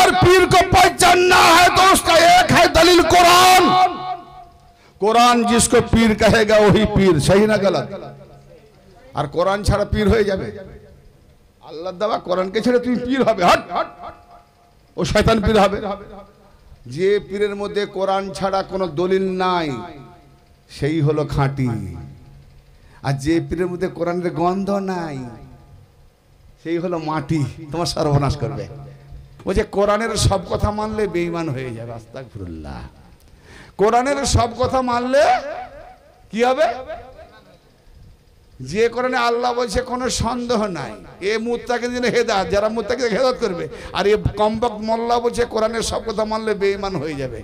अगर पीर को पहचानना है तो उसका एक है दलील कुरान। कुरान जिसको पीर कहेगा वही पीर, सही ना गलत? और कुरान छाड़ा पीर हो जाবে? আল্লাহ দেওয়া কোরআনকে ছেড়ে তুমি পীর হবে, হট ও শয়তান পীর হবে। যে পীরের মধ্যে কোরআন ছাড়া কোনো দলিল নাই সেই হলো খাঁটি, আর যে পীরের মধ্যে কোরআনের গন্ধ নাই সেই হলো মাটি, তোমার সর্বনাশ করবে। ও যে কোরআনের সব কথা মানলে বেঈমান হয়ে যাবে, আস্তাগফিরুল্লাহ। কোরআনের সব কথা মানলে কি হবে? যে কোরআনে আল্লাহ বলছে কোনো সন্দেহ নাই, এ মুত্তাকিদের জন্য হেদায়েত, যারা মুত্তাকিদের হেদায়েত করবে। আর এ কমবক্ত মোল্লা বলছে কোরআনের সব কথা মানলে বেঈমান হয়ে যাবে।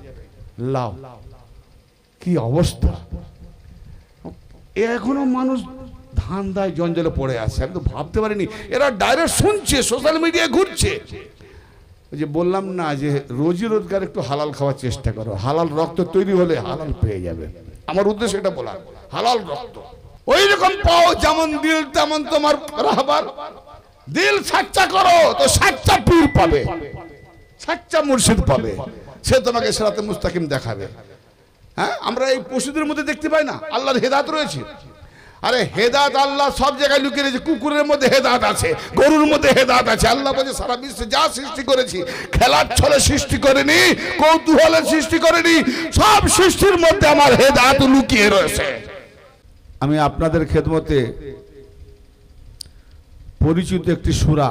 লাও কি অবস্থা! এখনো মানুষ ধান্দায় জঞ্জালে পড়ে আছে, আমি তো ভাবতে পারিনি। এরা ডাইরেক্ট শুনছে, সোশ্যাল মিডিয়ায় ঘুরছে। ওই যে বললাম না যে রোজি রোজগার একটু হালাল খাওয়ার চেষ্টা করো, হালাল রক্ত তৈরি হলে হালাল পেয়ে যাবে। আমার উদ্দেশ্য এটা বলা, হালাল রক্ত ওই রকম পাও যেমন দিল তেমন তোমার রাহবার। দিল সাচ্চা করো তো সাচ্চা পীর পাবে, সাচ্চা মুর্শিদ পাবে, সে তোমাকে সিরাতে মুস্তাকিম দেখাবে। হ্যাঁ, আমরা এই পশুদের মধ্যে দেখতে পাই না আল্লাহর হেদায়েত রয়েছে? আরে হেদায়েত আল্লাহ সব জায়গায় লুকিয়ে রেখেছে। কুকুরের মধ্যে হেদায়েত আছে, গরুর মধ্যে হেদায়েত আছে। আল্লাহ বলে সারা বিশ্বে যা সৃষ্টি করেছি খেলার ছলে সৃষ্টি করেনি, কৌতূহলে সৃষ্টি করেনি, সব সৃষ্টির মধ্যে আমার হেদায়েত লুকিয়ে রয়েছে। আমি আপনাদের খেদমতে পরিচিত একটি সূরা,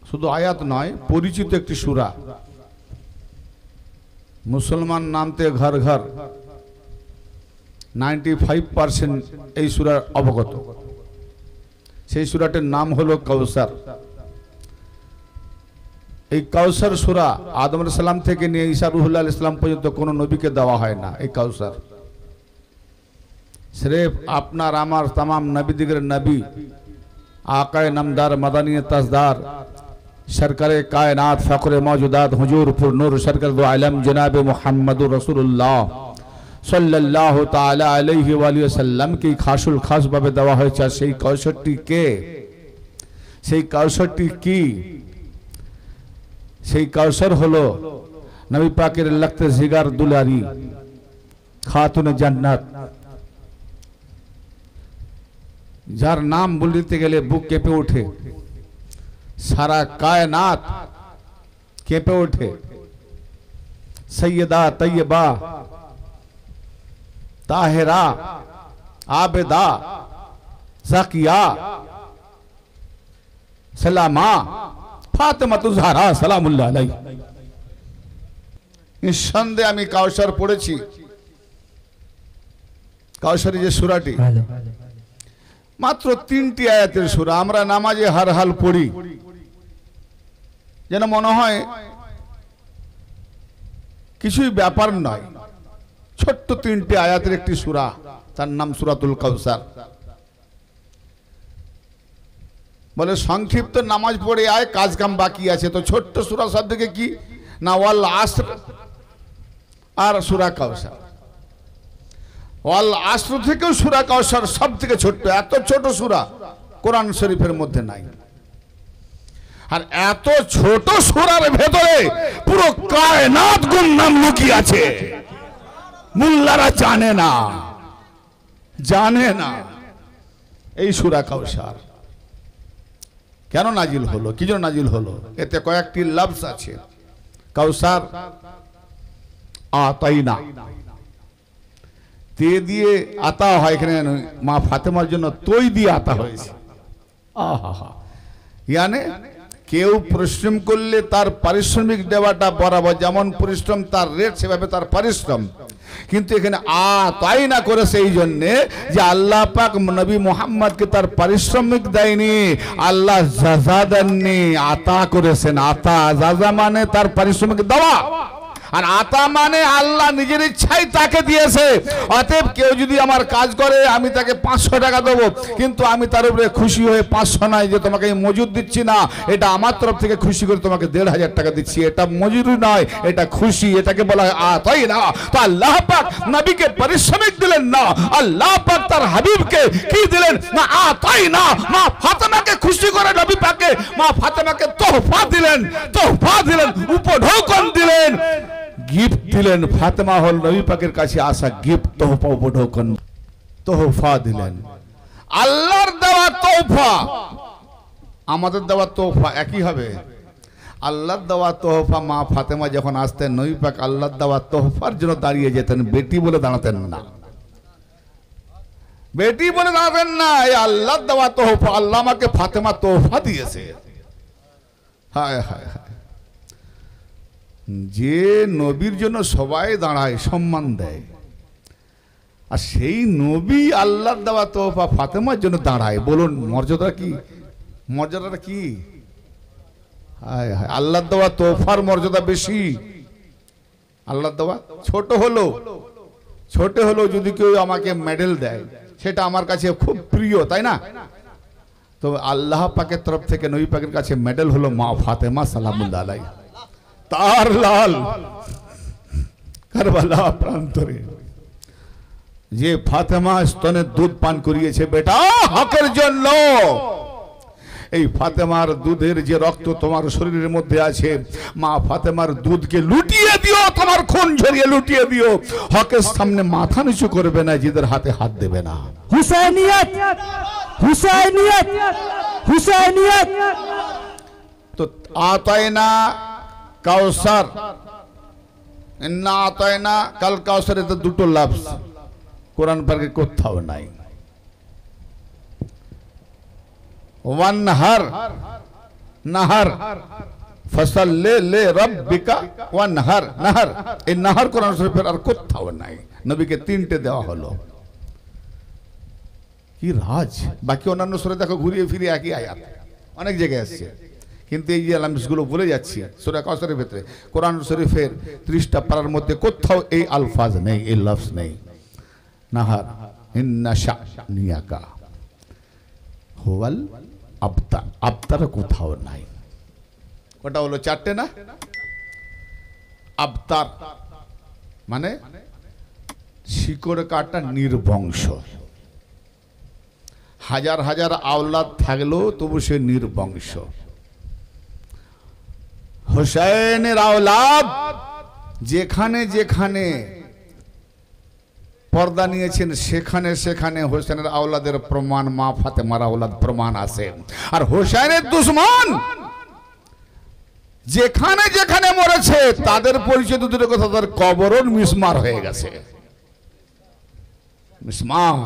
শুধু আয়াত নয়, পরিচিত একটি সূরা, মুসলমান নামতে ঘর ঘর 95% এই সূরার অবগত। সেই সূরাটির নাম হলো কাউসার। এই কাউসার সূরা আদম আলাইহিস সালাম থেকে নিয়ে ঈসা রুহুল্লাহ আলাইহিস সালাম পর্যন্ত কোনো নবীকে দেওয়া হয় না। এই কাউসার सिर्फ আপনার আমার तमाम নবীদের নবী आकाए नामदार मदनी तजदार सरकारे कायनात फ़ख्रे मौजूदात हुजूर पुर नूर सरकार दो आलम जनाब मुहम्मदुर रसूलुल्लाह सल्लल्लाहु ताला अलैहि वसल्लम की खासुल खास भावे देवा হয়েছে। সেই কাউসারটি কে? সেই কাউসারটি কি? সেই কাউসার হলো নবী পাকের লখতে জিগার দুলারি খাতুন জান্নাত, যার নাম বলতে গেলে বুক কেঁপে ওঠে, সারা কায়নাত কেঁপে ওঠে। সৈয়দা তৈয়বা তাহেরা আবেদা জাকিয়া সালামা ফাতেমা তুজহারা সালামুল্লাহ আলাইহা। নিঃসন্দেহে আমি কাউসার পড়েছি। কাউসারি যে সূরাটি মাত্র 3টি আয়াতের সূরা, আমরা নামাজে হার হাল পড়ি, যেন মনে হয় কিছুই ব্যাপার নয়। ছোট্ট 3টি আয়াতের একটি সূরা, তার নাম সূরাতুল কাউসার। বলে সংক্ষিপ্ত নামাজ পড়ে আয়, কাজ কাম বাকি আছে। তো ছোট্ট সূরা সব থেকে কি না ওয়াল আসর আর সূরা কাউসার। ওয়াল আসর থেকেও সূরা কাউসার সব থেকে ছোট্ট। এত ছোট সূরা কোরআন শরীফের মধ্যে নাই। আর এত ছোট সূরার ভেতরে পুরো কায়নাত গুমনাম লুকিয়ে আছে। মুল্লারা জানে না, জানে না এই সূরা কাউসার কেন নাজিল হলো, কি জন্য নাজিল হলো। এতে কয়েকটি লফজ আছে। কাউসার আতাইনা, তে দিয়ে আতা হয়, এখানে মা ফাতেমার জন্য তৈ দিয়ে আতা হয়েছে। আহা, ইয়ানে কেউ পরিশ্রম করলে তার পারিশ্রমিক দেওয়াটা বরাবর, যেমন পরিশ্রম তার রেট সেভাবে তার পারিশ্রম। কিন্তু এখানে আতাইনা করেছে এই জন্যে যে আল্লাহ পাক নবী মুহাম্মদকে তার পারিশ্রমিক দেয়নি, আল্লাহ জাযা দেননি, আতা করেছেন। আতা জাযা মানে তার পারিশ্রমিক দেওয়া। আর আতা মানে আল্লাহ নিজের ইচ্ছাই তাকে দিয়েছে। অতএব কেউ যদি আমার কাজ করে আমি তাকে 500 টাকা দেবো, কিন্তু আমি তার উপরে খুশি হয়ে 500 নয় যে তোমাকে মজুর দিচ্ছি না, এটা আমার তরফ থেকে খুশি করে তোমাকে 1500 টাকা দিচ্ছি, এটা মজুরি নয়, এটা খুশি, এটাকে বলা হয় আতাই না। তো আল্লাহ পাক নবীকে পারিশ্রমিক দিলেন না, আল্লাহ পাক তার হাবিবকে কি দিলেন না, আতাই না। মা ফাতেমাকে খুশি করে নবী পাকে মা ফাতেমাকে তোহফা দিলেন, উপঢৌকন দিলেন, গিফট দিলেন। ফাতেমা হল নবী পাকের কাছে আসা গিফট, তোহফা, উপঢৌকন, তোহফা দিলেন। আল্লাহর দেওয়া তোহফা আমাদের দেওয়া তোহফা একই হবে। আল্লাহর দেওয়া তোহফা মা ফাতেমা যখন আসতেন নবী পাক আল্লাহর দেওয়া তোহফার জন্য দাঁড়িয়ে যেতেন, বেটি বলে দাঁড়াতেন না, বেটি বলে দাঁড়াতেন না। এই আল্লাহর দেওয়া তোহফা, আল্লাহ আমাকে ফাতেমা তোহফা দিয়েছে। হায় হায় হায়, যে নবীর জন্য সবাই দাঁড়ায়, সম্মান দেয়, আর সেই নবী আল্লাহর দেওয়া তোহফা ফাতেমার জন্য দাঁড়ায়, বলুন মর্যাদা কি, মর্যাদাটা কি? হায় হায়, আল্লাহর দেওয়া তোহফার মর্যাদা বেশি। আল্লাহর দেওয়া ছোট হলো যদি কেউ আমাকে মেডেল দেয় সেটা আমার কাছে খুব প্রিয়, তাই না? তো আল্লাহ পাকের তরফ থেকে নবী পাকের কাছে মেডেল হলো মা ফাতেমা সালামুল্লাহ আলাইহা, তার লাল কারবালা প্রান্তরে যে ফাতেমা স্তনে দুধ পান করিয়েছে বেটা হকের জন্য। এই ফাতেমার দুধের যে রক্ত তোমার শরীরের মধ্যে আছে, মা ফাতেমার দুধকে লুটিয়ে দিও, তোমার খুন ঝরিয়ে লুটিয়ে দিও। হকের সামনে মাথা নিচু করবে না, জিদের হাতে হাত দেবে না। হুসাইনিয়ত, হুসাইনিয়ত, হুসাইনিয়ত। তো আতাইনা কাউসার, ইন্না আতাইনা কাল কাউসার, এতে দুটো লফজ কোরআন পাকে কোথাও নাই। ওয়ানহার, নাহার, ফাসাল্লি লিরাব্বিকা ওয়ানহার, নাহার, এই নাহার কোরআন শরীফের আর কোথাও নাই। নবীকে 3টে দেওয়া হলো। কি রাজ! বাকি অন্যান্য সূরা দেখো ঘুরিয়ে ফিরে একই আয়াত, অনেক জায়গায় আসছে, কিন্তু এই যে আলামগুলো বলে যাচ্ছি সূরা কাউসারের ভিতরে, কোরআন শরীফের 30টা পারার মধ্যে কোথাও এই আলফাজ নেই, এই লফজ নেই। নাহার, ইন্না শানিয়াকা হুয়াল আবতার, আবতার কোথাও নাই। ওটা হলো 4টে না? আবতার মানে শিকড় কাটা নির্বংশ, হাজার হাজার আওলাদ থাকলেও তবু সে নির্বংশ। হোসেনের আওলাদ যেখানে যেখানে পর্দা নিয়েছেন সেখানে সেখানে হোসেনের আওলাদের প্রমাণ, মা ফাতেমার আওলাদ প্রমাণ আছে। আর হোসেনের দুশমন যেখানে যেখানে মরেছে তাদের পরিচয় দুটোর কথা, তাদের কবরও মিসমার হয়ে গেছে, মিসমার।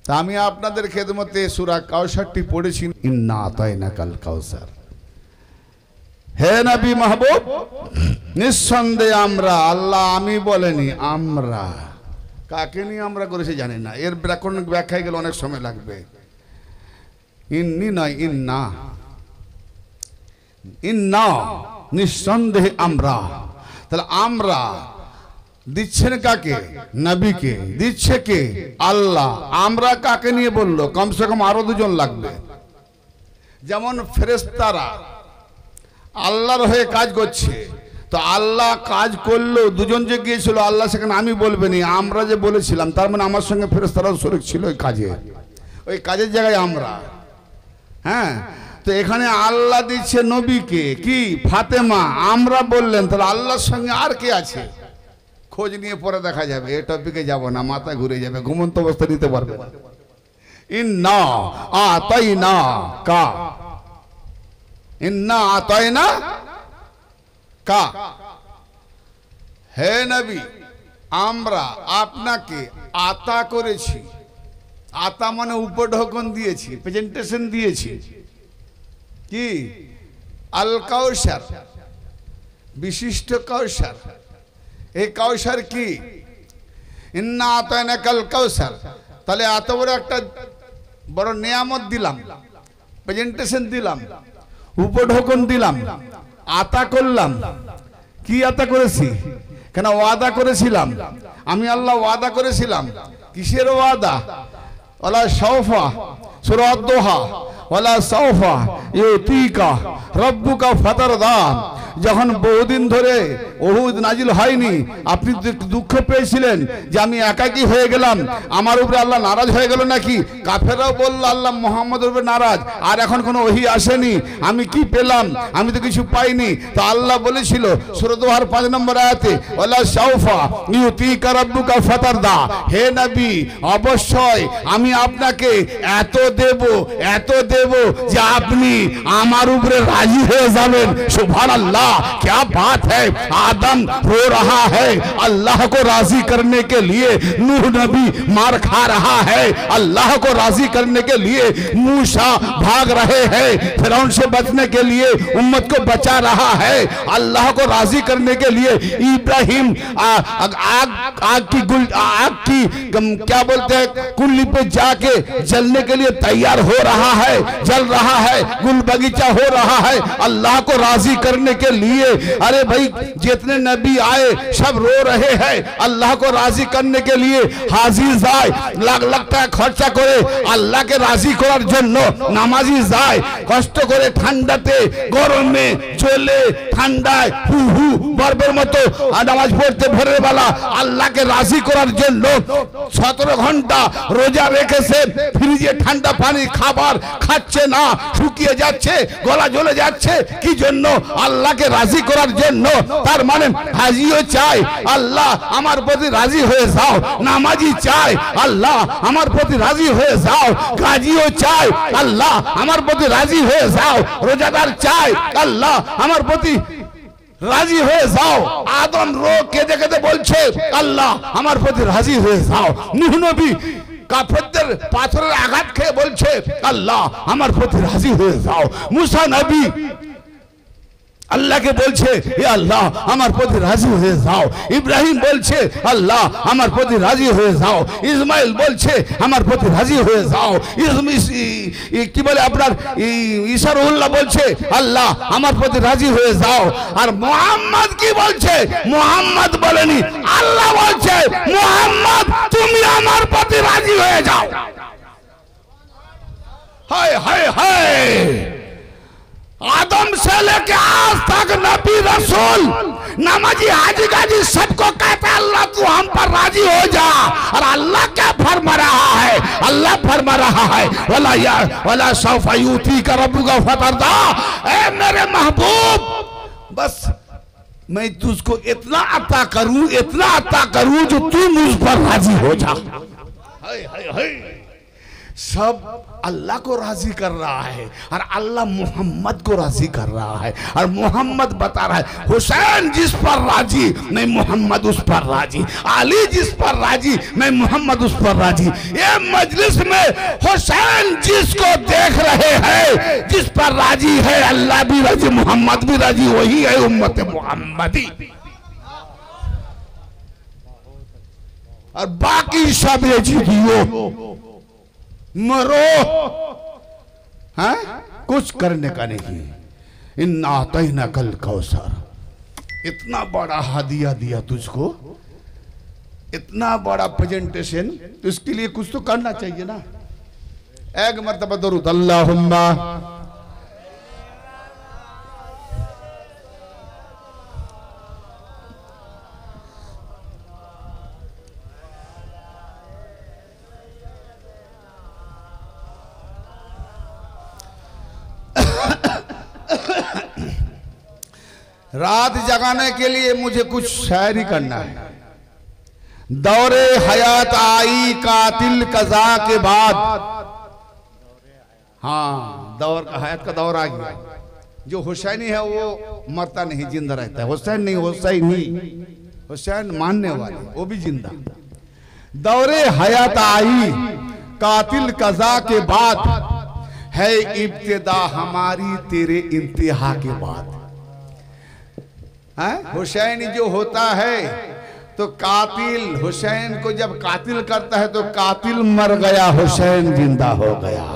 তা আমি আপনাদের খেদমতে সূরা কাউসারটি পড়েছি, ইন্না আতাইনাকাল কাউসার। হে নবী মাহবুব, নিঃসন্দেহে আমরা, আল্লাহ আমি বলেনি, আমরা কাকে নিয়ে আমরা করেছি জানি না, এর ব্যাকরণ ব্যাখ্যায় গেলে অনেক সময় লাগবে। ইন্নি নয়, ইন্না, ইন্না নিঃসন্দেহে আমরা। তাহলে আমরা দিচ্ছেন কাকে? নবীকে। দিচ্ছে কে? আল্লাহ। আমরা কাকে নিয়ে বললো? কমসে কম আরো দুজন লাগবে। যেমন ফেরেশতারা আল্লাহর হয়ে কাজ করছে, তো আল্লাহ কাজ করলো, দুজন যে গিয়েছিল আল্লাহ সেখানে আমি বলবেনি, আমরা যে বলেছিলাম, তার মানে আমার সঙ্গে ফেরেশতারাও শরীক ছিল ওই কাজে, ওই কাজের জায়গায় আমরা। হ্যাঁ, তো এখানে আল্লাহ দিচ্ছে নবীকে, কি ফাতেমা, আমরা বললেন, তাহলে আল্লাহর সঙ্গে আর কে আছে? খোঁজ নিয়ে পরে দেখা যাবে, এই টপিকে যাব না, মাথা ঘুরে যাবে, ঘুমন্ত অবস্থা নিতে পারবে না। ইন্না আতাইনা কা, ইন্না আতাইনা কা, হে নবী আমরা আপনাকে আতা করেছি। আতা মানে উপঢৌকন দিয়েছি, প্রেজেন্টেশন দিয়েছি। কি? আল কাউসার, বিশিষ্ট কাউসার। এই কাউসার কি? ইন্না আতাইনাকাল কাউসার। তাহলে এত বড় একটা বড় নিয়ামত দিলাম, প্রেজেন্টেশন দিলাম, উপঢৌকন দিলাম, আতা করলাম, কি আতা করেছি? কেন ওয়াদা করেছিলাম আমি, আল্লাহ ওয়াদা করেছিলাম। কিসের ওয়াদা? ওয়ালা সাউফা, সূরা আদ-দোহা, ওয়ালা সাউফা ইউতিকা রাব্বুকা ফাতারদা। যখন বহুদিন ধরে উহুদ নাজিল হয়নি, আপনি দুঃখ পেয়েছিলেন যে আমি একাকী হয়ে গেলাম, আমার উপরে আল্লাহ নারাজ হয়ে গেল নাকি? কাফেররাও বলল আল্লাহ মুহাম্মদের উপরে নারাজ, আর এখন কোনো ওহী আসেনি, আমি কি পেলাম? আমি তো কিছু পাইনি। তো আল্লাহ বলেছিল সূরা দোহার 5 নম্বর আয়াতে, ওয়ালা সাউফা ইউতিকা রাব্বুকা ফাতারদা, হে নবী অবশ্যই আমি আপনাকে এত দেব, এত দেব যে আপনি আমার উপরে রাজি হয়ে যাবেন। সুবহানাল্লাহ, क्या बात है। आदम रो रहा है अल्लाह को राजी करने के लिए, नूह नबी मार खा रहा है अल्लाह को राजी करने के लिए, मूसा भाग रहे हैं फिरौन से बचने के लिए, उम्मत को बचा रहा है अल्लाह को राजी करने के लिए। इब्राहिम आग की क्या बोलते हैं, कुल्ली पे जाके जलने के लिए तैयार हो रहा है, जल रहा है, गुल बगीचा हो रहा है अल्लाह को राजी करने के लिए। अरे भाई जितने नबी आए सब रो रहे हैं अल्लाह को राजी करने के लिए। हाजिर যায় লাখ টাকা খরচা করে আল্লাহকে রাজি করার জন্য, নামাজি যায় কষ্ট করে ঠান্ডাতে গরমে চলে ঠান্ডায় হু হু বরফের মতো নামাজ পড়তে ভোরের বেলা আল্লাহকে রাজি করার জন্য 17 ঘন্টা রোজা রেখেছে, ফ্রিজে ঠান্ডা পানি খাবার খাচ্ছে না, শুকিয়ে যাচ্ছে, গলা জ্বলে যাচ্ছে। কি জন্য? আল্লাহকে রাজি করার জন্য। তার মানে হাজিও চায় আল্লাহ আমার প্রতি রাজি হয়ে যাও, নামাজি চায় আল্লাহ আমার প্রতি রাজি হয়ে যাও, গাজিও চায় আল্লাহ আমার প্রতি রাজি হয়ে যাও, রোজাদার চায় আল্লাহ আমার প্রতি রাজি হয়ে যাও। আদম রোগ কেঁদে কেঁদে বলছে আল্লাহ আমার প্রতি রাজি হয়ে যাও। নূহ নবী কাফেরদের পাথরের আঘাত খেয়ে বলছে আল্লাহ আমার প্রতি রাজি হয়ে যাও। মুসা নবী আল্লাহকে বলছে হে আল্লাহ আমার প্রতি রাজি হয়ে যাও। ইব্রাহিম বলছে আল্লাহ আমার প্রতি রাজি হয়ে যাও। ইসমাইল বলছে আমার প্রতি রাজি হয়ে যাও। কি বলে আপনার ইসারুল্লাহ বলছে আল্লাহ আমার প্রতি রাজি হয়ে যাও। আর মুহাম্মদ কি বলছে? মুহাম্মদ বলেনি, আল্লাহ বলছে মুহাম্মদ তুমি আমার প্রতি রাজি হয়ে যাও। हाय हाय हाय, आदम से लेके आज तक नबी रसूल नमाजी हाजी गाजी सबको कहता है अल्लाह तू हम पर राजी हो जा। और अल्लाह क्या फरमा रहा है? अल्लाह फरमा रहा है वला सौफा यूतीका रब्बुका फतरदा, ए मेरे महबूब बस मैं तुझको इतना अता करूं, इतना अता करूं जो तू मुझ पर राजी हो जा। हाय हाय हाय, सब अल्लाह को राजी कर रहा है और अल्लाह मोहम्मद को राजी कर रहा है। और मोहम्मद बता रहा है हुसैन जिस पर राजी मैं मोहम्मद उस पर राजी, अली जिस पर राजी मैं मोहम्मद उस पर राजी। ये मजलिस में हुसैन जिसको देख रहे हैं, जिस पर राजी है अल्लाह भी राजी, मोहम्मद भी राजी, वही है उम्मत मोहम्मदी। और बाकी सब ये जीवियो मरो, हैं कुछ करने का नहीं। इन्ना आतैना कल कौसर, इतना बड़ा हदिया दिया तुझको, इतना बड़ा प्रेजेंटेशन, तो इसके लिए कुछ तो करना चाहिए ना। एक मर्तबा दरूद अल्लाहुम्मा रात जगाने के लिए मुझे कुछ शायरी करना है। दौरे हयात आई कातिल कज़ा के बाद, हाँ दौर का हयात का दौर आ गया। जो हुसैनी है वो मरता नहीं, जिंदा रहता है। हुसैन नहीं, हुसैनी, हुसैन मानने वाले वो भी जिंदा। दौरे हयात आई कातिल कज़ा के बाद, है इब्तिदा हमारी तेरे इंतहा के बाद। हुसैन जो होता है तो कातिल, हुसैन को जब कातिल करता है तो कातिल मर गया, हुसैन जिंदा हो गया।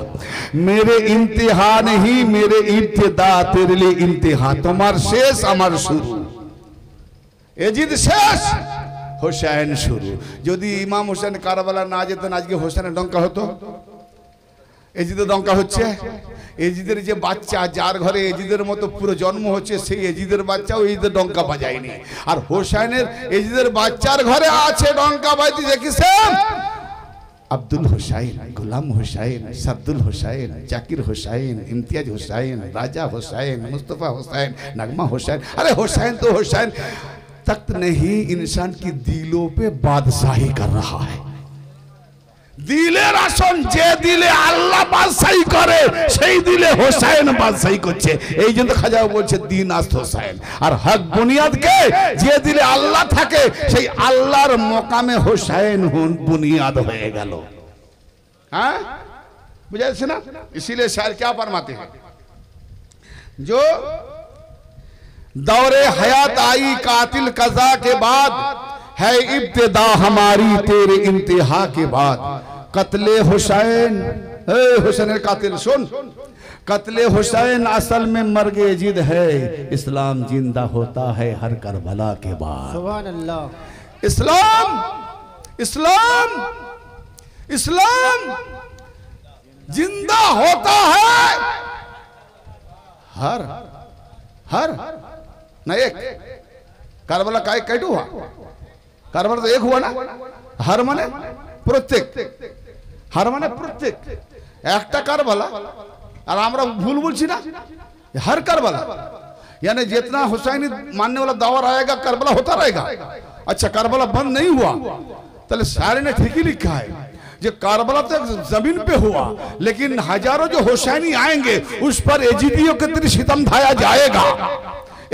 मेरे इंतहा नहीं, मेरे इब्तिदा तेरे लिए इंतहा, तुम्हार शेष अमर शुरू। এজিদ শেষ, হোসেন শুরু। যদি ইমাম হোসেন কারবালা না যেতেন আজকে হোসেনের ডঙ্কা হতো। এজিদের ডঙ্কা হচ্ছে। এজিদের যে বাচ্চা, যার ঘরে এজিদের মতো পুরো জন্ম হচ্ছে, সেই এজিদের বাচ্চাও এজিদের ডঙ্কা বাজায়নি। আর হোসেনের এজিদের বাচ্চার ঘরে আছে ডঙ্কা বাজতে কিসের? আব্দুল হোসাইন, গোলাম হোসাইন, সাদ্দুল হোসাইন, জাকির হোসাইন, ইমতিয়াজ হোসাইন, রাজা হোসাইন, मुस्तफा হোসাইन, नगमा হোসাইन। अरे হোসাইन तो হোসাইन तख्त नहीं, इंसान की दिलों पे बादशाही कर रहा है। দিলের আসন যে দিলে আল্লাহ বাদশাহী করে, সেই দিলে হোসেন বাদশাহী করছে। এই জন্য খাজা বলছে দিন আস্ত হোসেন। আর হক বুনিয়াদ কে? যে দিলে আল্লাহ থাকে, সেই আল্লাহর মকামে হোসেন বুনিয়াদ হয়ে গেল। हाँ बुझा ना? इसीलिए शायर क्या फरमाते हैं, जो दौरे हयात आई कातिल कज़ा के बाद, है इब्तिदा हमारी तेरे इंतहा के बाद। कत्ले हुसैन, हुसैन कातिल सुन, कत्ले हुसैन असल में मर्गे जिद है, इस्लाम जिंदा होता है हर करबला के बाद। सुभान अल्लाह। इस्लाम, इस्लाम, इस्लाम जिंदा होता है हर हर ना एक। करबला का एक कैटू हुआ, करबला तो एक हुआ ना। हर माने प्रत्येक, हर माने प्रत्येक একটা কারবালা। আর আমরা ভুল বলছি না, हर करबला यानी जितना हुसैनी मानने वाला दावर आएगा करबला होता रहेगा। अच्छा करबला बंद नहीं हुआ, तो सारे ने ठीक ही लिखा है जो करबला तो जमीन पे हुआ, लेकिन हजारों जो हुसैनी आएंगे उस पर एजीदियों के तरह सितम ढाया जाएगा,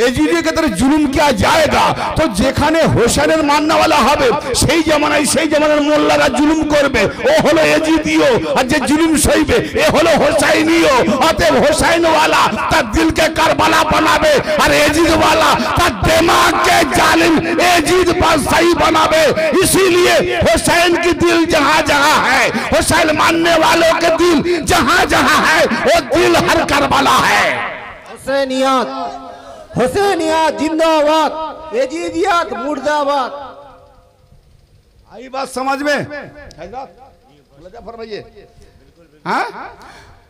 एजीदियों के तरह जुलुम किया जाएगा। तो যেখানে হোসেনের মাননেওয়ালা হবে সেই জামানায় সেই জামানার মোল্লারা জুলুম করবে, ও হলো এজিদিও। আর যে জুলুম সইবে এ হলো হোসাইনিও। অতএব হোসাইনওয়ালা তার দিলকে কারবালা বানাবে, আর এজিদওয়ালা তার দিমাগকে জালিম एजीद बादशाही बनावे। इसीलिए हुसैन की दिल जहां जहां है, हुसैन मानने वालों के दिल जहां जहां है, वो दिल हर करबला है। हुसैनियत, हुसैनियत जिंदाबाद, यजीदियत मुर्दाबाद। आई बात समझ में? फरमाइए। हाँ,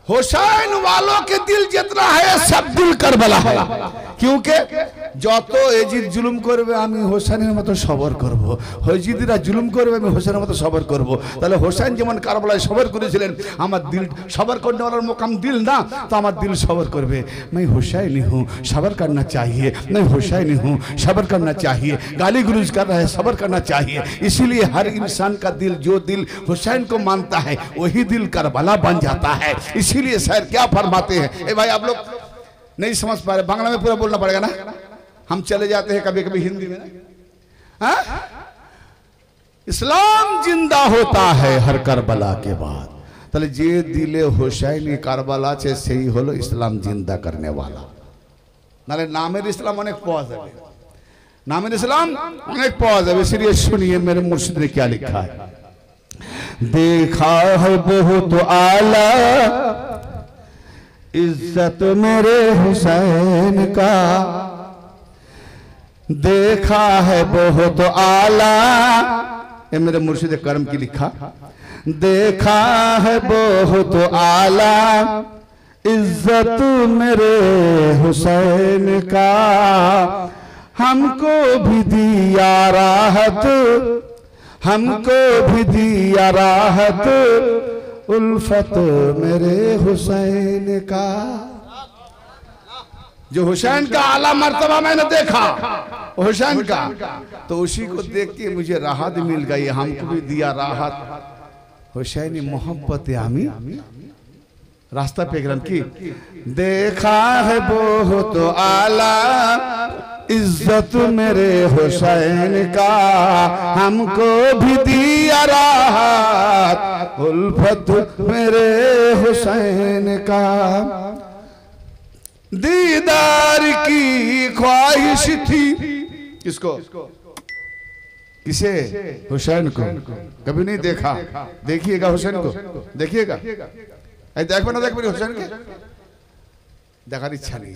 हुसैन वालों के दिल जितना है सब दिल करबला है। क्योंकि যত এজিদ জুলুম করবে আমি হোসেনের মতো সবর করব, এজিদিরা জুলুম করবে আমি হোসেনের মতো সবর করব। তাহলে হোসেন যেমন কারবালায় সবর করেছিলেন, আমার দিল সবর করने वाला मुकाम दिल ना, तो আমার दिल सबर করবে। मैं हुसैनी हूँ, सबर करना चाहिए। मैं हुसैनी हूँ, सबर करना चाहिए। गाली गलौज कर रहा है, सबर करना चाहिए। इसीलिए हर इंसान का दिल, जो दिल हुसैन को मानता है वही दिल करबला बन जाता है। इसीलिए शायर क्या फरमाते हैं, ए भाई आप लोग नहीं समझ पा रहे, बांग्ला में पूरा बोलना पड़ेगा ना, हम चले जाते हैं कभी कभी हिंदी में ना। इस्लाम जिंदा होता है हर करबला के बाद। তাহলে যে দিলে হোসেনি কারবালা আছে সেই হলো ইসলাম জিন্দা करने वाला। নালে নামের ইসলাম অনেক পাওয়া যাবে, নামের ইসলাম অনেক পাওয়া যাবে। इसलिए सुनिए मेरे मुर्शिद ने क्या लिखा है, देखा है बहुत आला इज्जत मेरे हुसैन का, देखा है बहुत आला, ये मेरे मुर्शिद करम की लिखा, देखा है बहुत आला इज्जत मेरे हुसैन का, हमको भी दिया राहत, हमको भी दिया राहत उल्फत मेरे हुसैन का। जो हुसैन का आला मर्तबा मैंने देखा हुसैन का, तो उसी को देख के मुझे राहत मिल गई, हमको भी दिया राहत हुसैनी मोहब्बत आमी रास्ता पे गलम की। देखा है बहुत आला इज्जत मेरे हुसैन का, हमको भी दिया राहत उल्फत मेरे हुसैन का, दीदार की ख्वाहिश थी। किसको? किसे? हुसैन को। कभी नहीं देखा, देखिएगा हुसैन को, देखिएगा। देखो ना, देखो हुसैन के देखार इच्छा नहीं,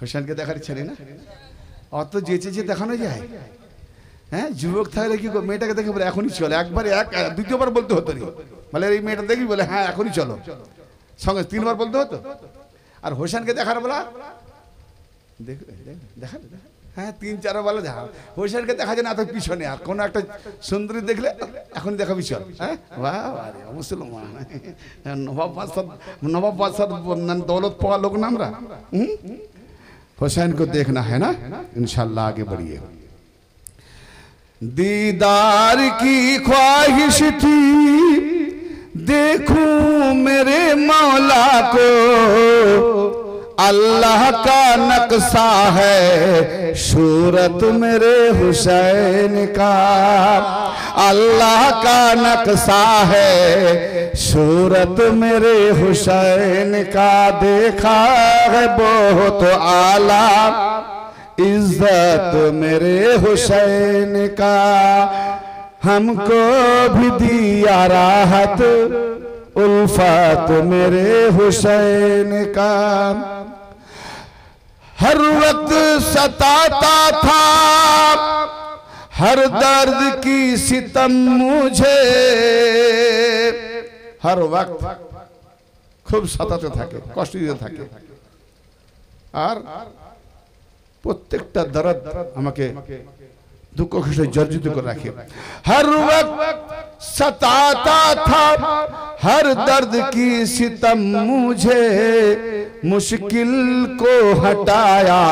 हुसैन के देखार इच्छा नहीं ना। অত যেচেছে দেখানো যায়? হ্যাঁ, যুবক থাকলে কি মেয়েটাকে দেখে বলে এখনই চলো, একবারে দ্বিতীয়বার বলতে হতো নি, বলে এই মেয়েটা দেখবি, বলে হ্যাঁ এখনই চলো, সঙ্গে 3 বার বলতে হতো। আর হোসেনকে দেখার বলা দেখা, হ্যাঁ 3-4 বলে দেখা। হোসেনকে দেখা যায় না তো পিছনে, আর কোনো একটা সুন্দরী দেখলে এখন দেখাবি চল। হ্যাঁ বাহ, মুসলমান নবাব বাদশাহ दौलत पावा लोग ना हमरा। हुसैन को देखना है ना, इंशाल्लाह आगे बढ़िए। दीदार की ख्वाहिश थी, देखूं मेरे मौला को, अल्लाह का नक्शा है सूरत मेरे हुसैन का, अल्लाह का नक्शा है सूरत मेरे हुसैन का, देखा है बहुत आला इज्जत मेरे हुसैन का, हमको भी दिया राहत उल्फत मेरे हुसैन का, हर वक्त सताता था हर दर्द की सितम मुझे, हर वक्त खूब सताते থাকে, কষ্ট দিতে থাকে, আর প্রত্যেকটা দরদ আমাকে दुख कष्ट जर्जरित कर रखे। हर वक्त सताता था हर दर्द की सितम मुझे, मुश्किल को हटाया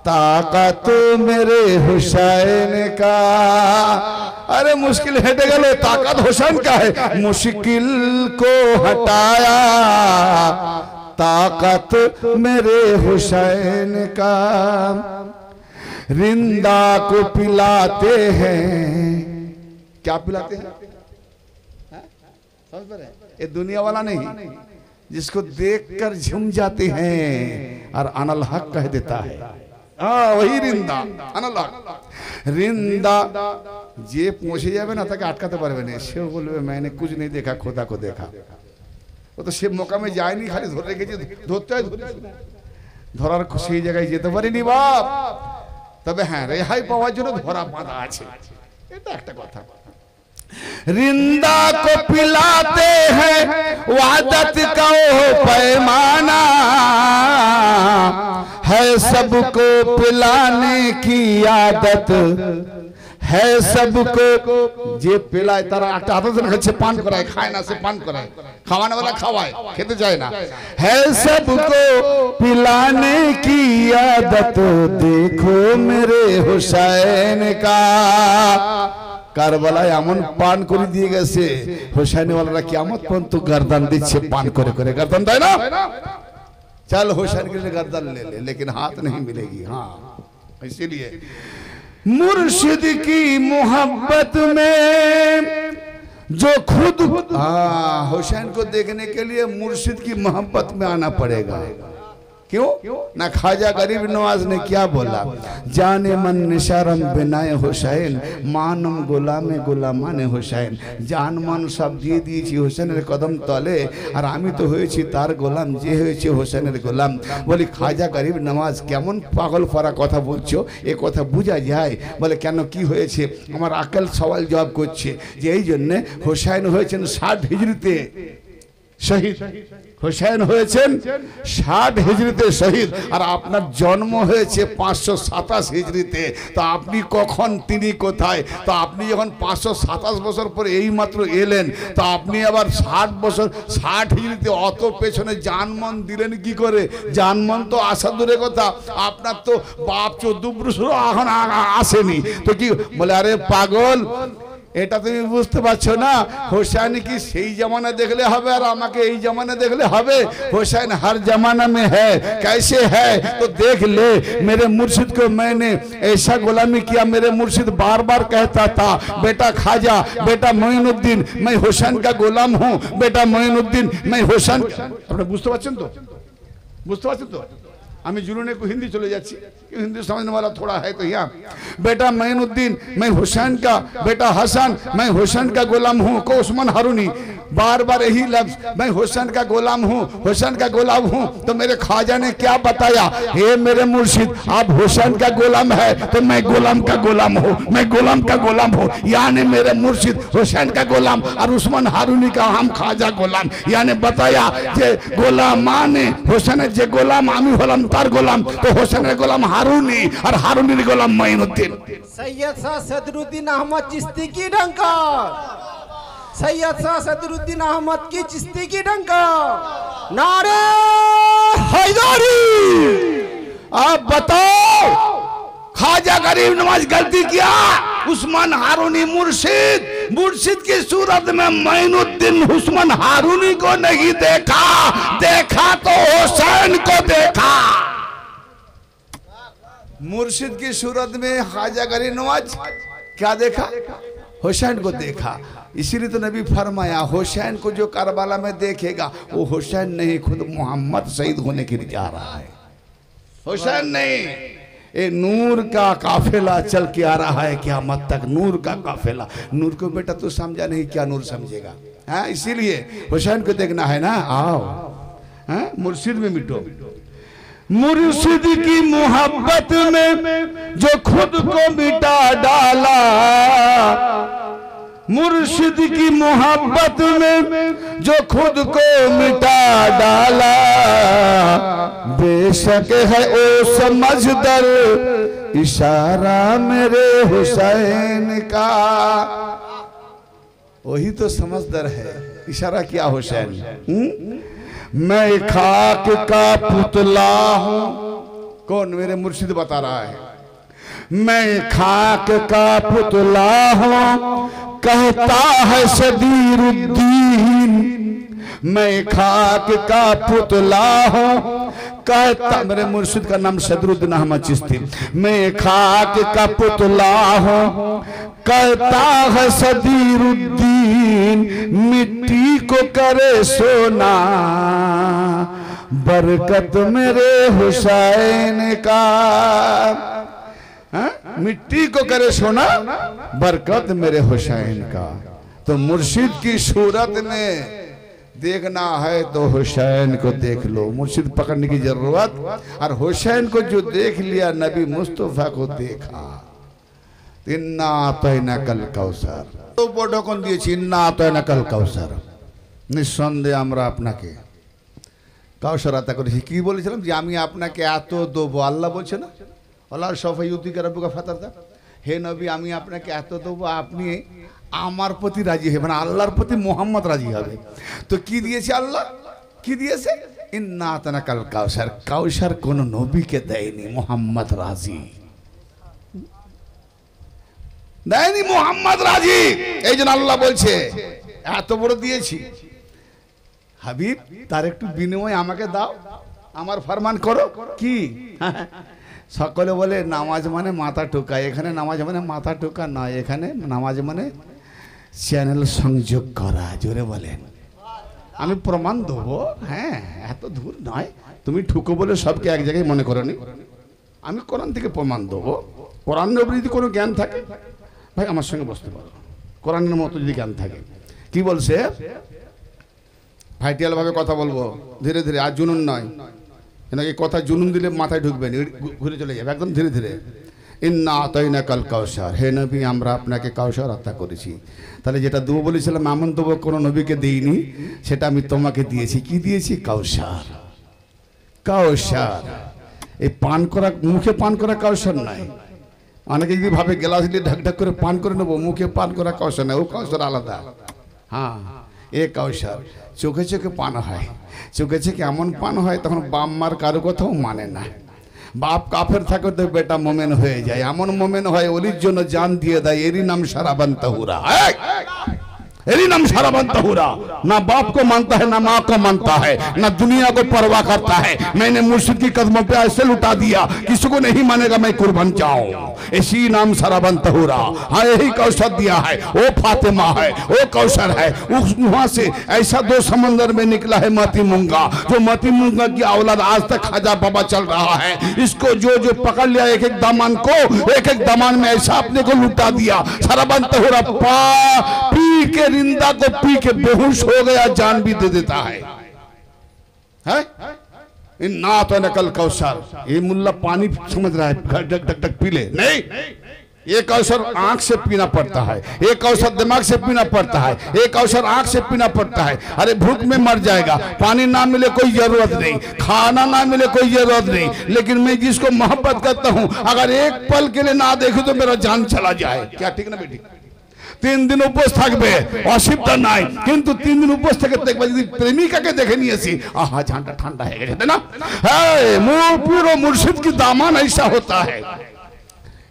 ताकत मेरे हुसैन का, अरे मुश्किल हट गए, ताकत हुसैन का है, मुश्किल को हटाया ताकत मेरे हुसैन का, रिंदा को पिलाते हैं, क्या पिलाते हैं? समझ पा रहे? ये दुनिया वाला नहीं, जिसको देखकर झूम जाते हैं और अनल हक कह देता है, वही रिंदा अनल हक। रिंदा जे पहुंचे जाए ना ताकि अटकाते पारबे ना, से बोलबे मैंने कुछ नहीं देखा, खुदा को देखा। वो तो से मौका में जाए नहीं, खाली धरे রেখেছে, ধরতে হয়, ধরার সেই জায়গায় যেতে পারিনি বাপ, তবে হ্যাঁ রেহাই পাওয়ার জন্য ধরা বাঁধা আছে, এটা একটা কথা। रिंदा को पिलाते हैं वादत का वो पैमाना, है सबको पिलाने की आदत, है सबको जे पिलाए तारा आदत रखे, पान कराए, खाए ना से पान कराए, खावाने वाला खावाए, खेते जाए ना, है सबको पिलाने की आदत, देखो मेरे हुसैन का, কারবালায় এমন পান করে দিয়ে গেছে হোসেন ওয়ালারা কিয়ামত পর্যন্ত गर्दन দিচ্ছে পান করে করে, गर्दन দেয় না, चल हुसैन के लिए गर्दन ले ले, लेकिन हाथ नहीं मिलेगी। हाँ इसीलिए मुर्शिद की मोहब्बत में जो खुद, हाँ हुसैन को देखने के लिए मुर्शिद की मोहब्बत में आना पड़ेगा। क्यों ना ख्वाजा गरीब नवाज ने क्या बोला, जाने मन निशारम बिनाए हुसैन, मानम गोलामे गोलामाने हुसैन, जान मान सब দিয়ে দিয়েছি হোসেনের কদম তলে, আর আমি তো হয়েছি তার গোলাম যে হয়েছে হোসেনের গোলাম। বলি খাজা গরিব নওয়াজ কেমন পাগল পরা কথা বলছো, এ কথা বোঝা যায়? বলে কেন কি হয়েছে? আমার আকল সওয়াল জবাব করছে যে এই জন্য হোসেন হয়েছেন 60 হিজরিতে শহীদ, হোসেন হয়েছেন 60 হিজরিতে শহীদ, আর আপনার জন্ম হয়েছে 527 হিজরিতে। তো আপনি কখন, তিনি কোথায়? তো আপনি যখন 527 বছর পরে এই মাত্র এলেন, তো আপনি আবার 60 বছর 60 হিজরিতে অত পেছনে জানমন দিলেন কি করে? জানমন তো আসা দূরের কথা, আপনার তো বাপ 14 বছর এখন আসেনি, তো কি বলে? আরে পাগল, এটা তুমি বুঝতে পারছো না? হোসেন কি সেই জামানা দেখলে হবে আর আমাকে এই জামানা দেখলে হবে? হোসেন हर जमाना में है, कैसे है? तो देख ले, मेरे मुर्शिद को मैंने ऐसा गुलामी किया, मेरे मुर्शिद बार बार कहता था बेटा खाजा, बेटा मोइनुद्दीन, मैं হোসেন का गुलाम हूँ, बेटा मोइनुद्दीन मैं হোসেন। আপনি বুঝতে পারছেন তো? বুঝতে পারছেন তো? আমি जुलूने को हिंदी चले जाती, हिंदी समझने वाला थोड़ा है तो यहाँ, बेटा मोइनुद्दीन मैं हुसैन का, बेटा हसन मैं हुसैन का गुलाम हूँ, को उस्मान हारूनी बार बार यही लफ्ज, मैं हुसैन का गुलाम हूँ, हुसैन का गुलाम हूँ। तो मेरे ख्वाजा ने क्या बताया, हे मेरे मुर्शिद आप हुसैन का गुलाम है तो मैं गुलाम का गुलाम हूँ, मैं गुलाम का गुलाम हूँ। यानी मेरे मुर्शिद हुसैन का गुलाम और उस्मान हारूनी का हम ख्वाजा गुलाम। यानी बताया যে গোলামানে হোসেনের যে গোলাম আমি হলাম তার গোলাম, তো হোসেনের গোলাম হারুনি আর হারুনির গোলাম মাইনুদ্দিন। সৈয়দ শাহ সদরুদ্দিন আহমদ চিস্তি কি ডঙ্কা, সৈয়দ শাহ সদরুদ্দিন আহমদ কি চিস্তি কি ডঙ্কা, নারে हैदरी। आप बताओ ख्वाजा गरीब नवाज गलती किया, उस्मान हारूनी मुर्शिद, मुर्शिद की सूरत में माइनुद्दीन उस्मान हारूनी को नहीं देखा, देखा तो हुसैन को देखा। मुर्शिद की सूरत में ख्वाजा गरीब नवाज क्या देखा, हुसैन को देखा। इसीलिए तो नबी फरमाया हुसैन को जो करबला में देखेगा वो हुसैन नहीं खुद मोहम्मद शहीद होने के लिए जा रहा है, हुसैन नहीं। ए नूर का काफिला चल के आ रहा है क़यामत तक, नूर का काफिला। नूर को बेटा तू समझा नहीं, क्या नूर समझेगा, हाँ इसीलिए हुसैन को देखना है ना। आओ हाँ मुर्शिद में मिटो, मुर्शिद की मोहब्बत में जो खुद को मिटा डाला, मुर्शिद की मोहब्बत में जो खुद को मिटा डाला, बेशक है ओ समझदर इशारा मेरे हुसैन का। वही तो समझदर है, इशारा क्या हुसैन। मैं खाक का पुतला हूं, कौन मेरे मुर्शिद बता रहा है, मैं खाक का पुतला हूं कहता है सदीरुद्दीन, मैं खाक का पुतला हूं कहता, मेरे मुर्शिद का नाम सदरुद्दीन अहमद चिश्ती, मैं खाक का पुतला हूं कहता है सदीरुद्दीन, मिट्टी को करे सोना बरकत मेरे हुसैन का। मिट्टी को करे सोना बरकत मेरे हुसैन का। तो मुर्शिद की सूरत में देखना है तो हुसैन को देख लो, मुर्शिद पकड़ने की जरूरत। और हुसैन को जो देख लिया नबी मुस्तफा को देखा। इन्ना आतैना कल कौसर, तो बड़ो कौन दिए इन्ना आतैना कल कौसर, निस्संदेह আমরা আপনাকে কাউসার আতা করেছি। কি বলেছিলাম যে আমি আপনাকে এত দেবো, আল্লাহ বলছে না আল্লাহ সফাইউতিকা রাব্বুকা ফাতারদা, হে নবী আমি আপনাকে এত দেবো আপনি আমার প্রতি রাজি হবেন, আল্লাহর প্রতি মোহাম্মদ রাজি হবে। তো কি দিয়েছে আল্লাহ, কি দিয়েছে ইন্না আতানা কাল কাউসার, কাউসার কোন নবীকে দেয়নি, মোহাম্মদ রাজি দেয়নি, মোহাম্মদ রাজি। এই জন্য আল্লাহ বলছে এত বড় দিয়েছি হাবিব, তার একটু বিনিময় আমাকে দাও, আমার ফরমান করো। কি সকলে বলে নামাজ মানে মাথা টোকা, এখানে নামাজ মানে মাথা টোকা নয়, এখানে নামাজ মানে চ্যানেল সংযোগ করা। জোরে বলেন, আমি প্রমাণ দেবো। হ্যাঁ এত দূর নয়, তুমি ঠুকো বলে সবকে এক জায়গায় মনে করো নি, আমি কোরআন থেকে প্রমাণ দেবো। কোরআনের উপরে যদি কোনো জ্ঞান থাকে ভাই আমার সঙ্গে বসতে পারো, কোরআনের মতো যদি জ্ঞান থাকে। কি বলছে ভাইটিয়াল ভাবে কথা বলবো ধীরে ধীরে, আর জুনুন নয়, এই কথা জুনুন দিলে মাথায় ঢুকবে না, ঘুরে চলে যাবে একদম ধীরে ধীরে। ইন্না আতাইনা কাল কাউসার, হে নবী আমরা আপনাকে কাউসার আতা করেছি। তাহলে যেটা দেবো বলেছিলাম এমন দেবো কোনো নবীকে দিইনি, সেটা আমি তোমাকে দিয়েছি। কি দিয়েছি? কাউসার। কাউসার এই পান করা, মুখে পান করা কাউসার নাই। অনেকে যদি ভাবে গ্লাস দিয়ে ঢাক ঢাক করে পান করে নেবো, মুখে পান করা কাউসার নাই, ও কাউসার আলাদা। হ্যাঁ এ কাউসার চোখে চোখে পান হয়, চোখে চোখে এমন পান হয় তখন বাপ মার কারো কথাও মানে না। বাপ কাফের থাকে তো বেটা মোমেন হয়ে যায়, এমন মোমেন হয় অলির জন্য জান দিয়ে দেয়। এরই নাম সারাবান তাহুরা, एरी नाम शराबन तहुरा। ना बाप को मानता है ना माँ को मानता है, ना दुनिया को परवाह करता है। मैंने मुर्शिद की कदमों पे ऐसे लुटा दिया, किसी को नहीं मानेगा मैं कुर्बान जाऊं। इसी नाम शराबन तहुरा। हाँ यही कौशल दिया है, वो फातिमा है, वो कौशल है। उस वहां से ऐसा दो समंदर में निकला है मती मूंगा, जो मती मूंगा की औलाद आज तक खाजा बाबा चल रहा है। इसको जो जो पकड़ लिया एक एक दामन को, एक एक दामन में ऐसा अपने को लुटा दिया। शराबन तहुरा पी के रिंदा को पी के बेहोश हो गया, जान भी दे देता है। ना तो नकल कौशल, ये मुल्ला पानी समझ रहा है, डक डक डक पी ले, नहीं, एक अवसर आंख से पीना पड़ता है, एक अवसर दिमाग से पीना पड़ता है, एक अवसर आंख से पीना पड़ता है। अरे भूख में मर जाएगा, पानी ना मिले कोई जरूरत नहीं, खाना ना मिले कोई जरूरत नहीं, लेकिन मैं जिसको मोहब्बत करता हूं अगर एक पल के लिए ना देखूं तो मेरा जान चला जाए। क्या ठीक ना बेटी? 3 दिन উপোস থাকবে, অসুবিধা নাই, কিন্তু 3 दिन উপোস থেকে দেখবা যদি প্রেমিকাকে দেখে নিয়েছি, আহা জানটা ঠান্ডা হয়ে গেছে, তাই না? হ্যাঁ, পীর ও মুর্শিদ কি দামান ऐसा होता है।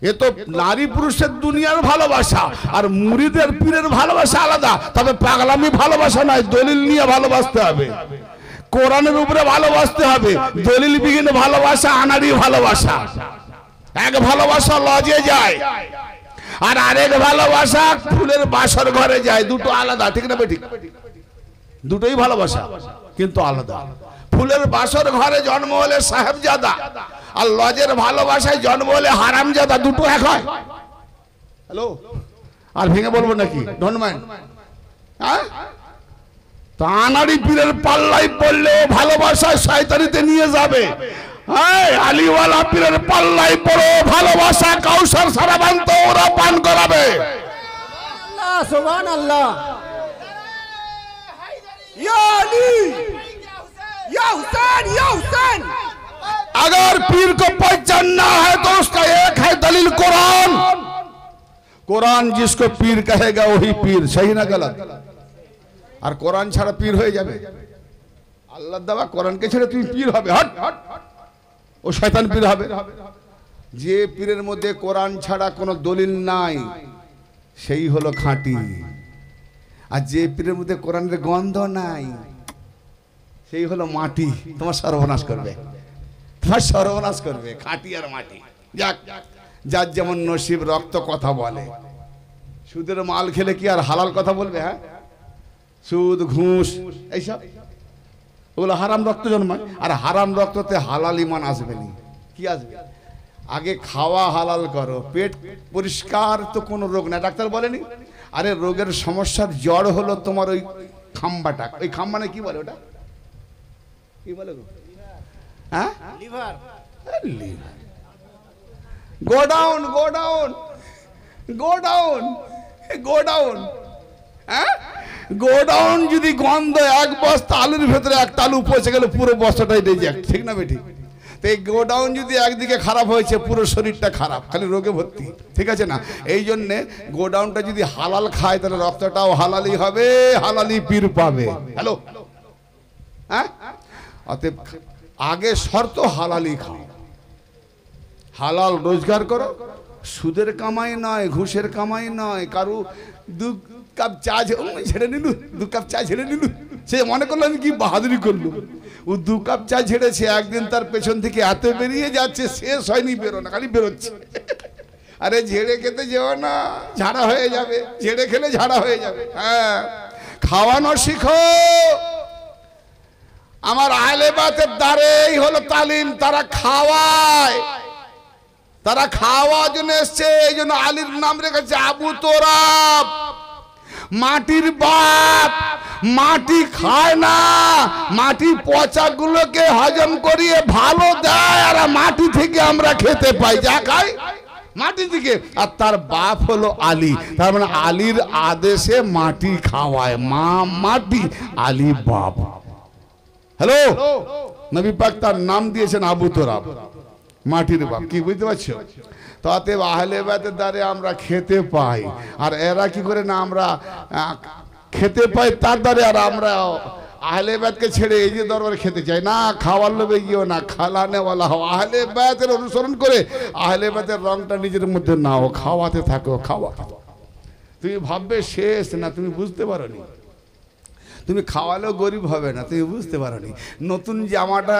ये तो नारी पुरुषের দুনিয়ার ভালোবাসা আর মুরিদের পীরের ভালোবাসা আলাদা। তবে পাগলামি ভালোবাসা নয়, দলিল নিয়ে ভালোবাসতে হবে, কোরআনের উপরে ভালোবাসতে হবে। দলিল বিহীন ভালোবাসা আনাড়ি ভালোবাসা। এক ভালোবাসা লজে যায় আর আরেক ভালোবাসা ফুলের বাসর ঘরে যায়, দুটো আলাদা, ঠিক না বেঠিক? দুটোই ভালোবাসা কিন্তু আলাদা। ফুলের বাসর ঘরে জন্ম হলে সাহেবজাদা, আর লজের ভালোবাসায় জন্ম হলে হারামজাদা, দুটো এক হয়। হ্যালো, আর ভেঙে বলবো নাকি? Don't mind. হ্যাঁ, তানারি পীরের পাল্লাই পড়লে ভালোবাসায় শয়তানিতে নিয়ে যাবে। হ্যাঁ, আলিওয়ালা পীরের পাল্লাই পড়ো, ভালোবাসা কাউসার সারাবান তো ওরা পান করাবে। আল্লাহ সুবহানাল্লাহ। ইয়া আলী, ইয়া হুসैन, ইয়া হুसैन। अगर पीर को पहचानना है तो उसका एक है दलील कुरान। कुरान जिसको पीर कहेगा वही पीर, सही ना गलत? और कुरान छाड़ा पीर हो जाবে? আল্লাহ দেওয়া কোরআনকে ছেড়ে তুমি পীর হবে? হট, ও শয়তান পীর হবে। যে পীরের মধ্যে কোরআন ছাড়া কোনো দলিল নাই সেই হলো খাঁটি, আর যে পীরের মধ্যে কোরআনের গন্ধ নাই সেই হলো মাটি। তোমার সর্বনাশ করবে, তোমার সর্বনাশ করবে, খাঁটি আর মাটি। যাক, যার যেমন নসিব, রক্ত কথা বলে। সুদের মাল খেলে কি আর হালাল কথা বলবে? হ্যাঁ, সুদ ঘুষ এইসব ওগুলো হারাম রক্ত জন্মায়, আর হারাম রক্ততে হালাল ইমান আসবে না। কি আসবে? আগে খাওয়া হালাল করো, পেট পরিষ্কার তো কোনো রোগ না। ডাক্তার বলেনি? আরে রোগের সমস্যার জড় হলো তোমার ওই খাম্বাটা। ওই খাম্বা না কি বলে ওটা? কি বলে গো? হ্যাঁ, liver. Go down, go down, go down, go down. হ্যাঁ, গোডাউন যদি গন্ধ, এক বস্তা আলুর ভেতরে একটা আলু পচে গেলে পুরো বস্তাটাই রিজেক্ট, ঠিক না বেটি? তো এই গোডাউন যদি একদিকে খারাপ হয়েছে, পুরো শরীরটা খারাপ, খালি রোগে ভর্তি, ঠিক আছে না? এই জন্যে গোডাউনটা যদি হালাল খায় তাহলে রক্তটাও হালালি হবে, হালালি পীর পাবে। হ্যালো, হ্যাঁ, অতএব আগে শর্ত হালালি খাও, হালাল রোজগার করো, সুদের কামাই নয়, ঘুষের কামাই নয়। কারু 2 কাপ চা ঝেড়ে নিলু, 2 কাপ চা ঝেড়ে নিলু, সে মনে করলো আমি কি বাহাদুরি করলো। ও 2 কাপ চা ঝেড়েছে, একদিন তার পেছন থেকে এত বেরিয়ে যাচ্ছে, শেষ হয়নি, বেরো না, খালি বেরোচ্ছে। আরে ঝেড়ে খেতে যেও না, ঝাড়া হয়ে যাবে, ঝেড়ে খেলে ঝাড়া হয়ে যাবে। হ্যাঁ, খাওয়ানো শিখো। আমার আহলে বাতের দ্বারেই হলো তালিম, তারা খাওয়ায়, তারা খাওয়ার জন্য এসছে। এই জন্য আলীর নাম রেখেছে আবু তোরাব, মাটির বাপ। মাটি খায় না, মাটি পচাগুলোকে হজম করিয়ে ভালো দেয়, আর মাটি থেকে আমরা খেতে পাই, যা খাই মাটি থেকে। আর তার বাপ হলো আলী, তার মানে আলীর আদেশে মাটি খাওয়ায়, মা মাটি, আলী বাপ। হ্যালো, নবী পাক তার নাম দিয়েছেন আবু তোরাব, মাটির বাপ। কি বুঝতে পারছো? তাতে আহলে বায়তের দ্বারে আমরা খেতে পাই, আর এরা কি করে না আমরা খেতে পাই তার দ্বারে, আর আমরা আহলে বায়তকে ছেড়ে এই যে দরবারে খেতে চাই না। খাওয়ার লোভে গিয়েও না, খালানে ওয়ালা হও, আহলে বায়তের অনুসরণ করে আহলে বায়তের রংটা নিজের মধ্যে নাও, খাওয়াতে থাকো, খাওয়া। তুমি ভাববে শেষ না, তুমি বুঝতে পারোনি। তুমি খাওয়ালেও গরিব হবে না, তুমি বুঝতে পারোনি। নতুন জামাটা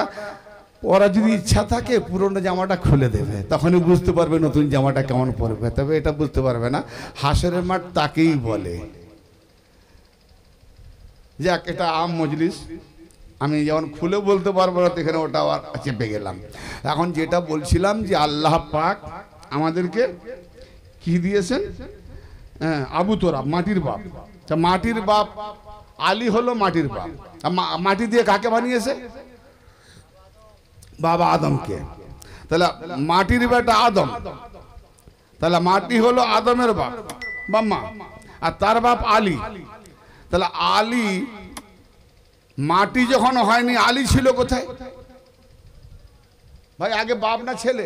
ওরা যদি ইচ্ছা থাকে পুরনো জামাটা খুলে দেবে, তখনই বুঝতে পারবে নতুন জামাটা কেমন পরবে। তবে এটা বুঝতে পারবে না, হাসরের মাঠ তাকেই বলে। যাক, এটা আম মজলিস, আমি যেমন খুলে বলতে পারবো না, এখানে ওটা আবার চেপে গেলাম। এখন যেটা বলছিলাম যে আল্লাহ পাক আমাদেরকে কি দিয়েছেন? হ্যাঁ, আবু তোরাব, মাটির বাপ। মাটির বাপ আলী হলো মাটির বাপ। মাটি দিয়ে কাকে বানিয়েছে? বাবা আদমকে। তাহলে মাটির বেটা আদম, তাহলে মাটি হলো আদমের বাপ বাম্মা, আর তার বাপ আলী। তাহলে আলী মাটি যখন হয়নি আলী ছিল কোথায় ভাই? আগে বাপ না ছেলে?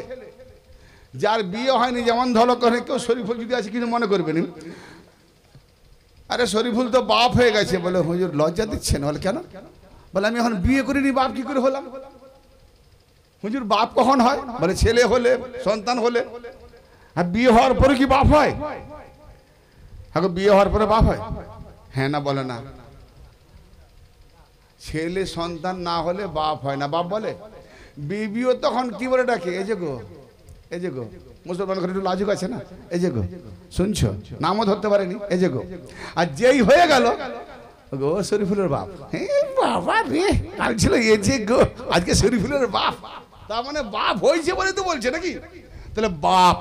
যার বিয়ে হয়নি, যেমন ধরো করে কেউ শরীফুল যদি আছে কিন্তু মনে করবেন, আরে শরীফুল তো বাপ হয়ে গেছে। বলে হুজুর লজ্জা দিচ্ছেন? বলে কেন? বলে আমি এখন বিয়ে করিনি, বাপ কি করে হলাম? হুজুর বাপ কখন হয়? বলে ছেলে হলে, সন্তান হলে। আর বিয়ে হওয়ার পরে কি বাপ হয়? এখন বিয়ে হওয়ার পরে বাপ হয়? হ্যাঁ না বলে না? ছেলে সন্তান না হলে বাপ হয় না। বাপ বলে। বিবিও তখন কি বলে ডাকে? এই যে গো, এই যে গো। মুসলমান ঘরে একটু লাজুক আছে না? এই যে গো, শুনছো? নামও ধরতে পারেনি, এই যে গো। আর যেই হয়ে গেল গো শরীফুলের বাপ, বাবা রে কাল ছিল এ যে গো, আজকে শরীফুলের বাপ। তার মানে বাপ হয়েছে বলে তো বলছে নাকি? তাহলে বাপ,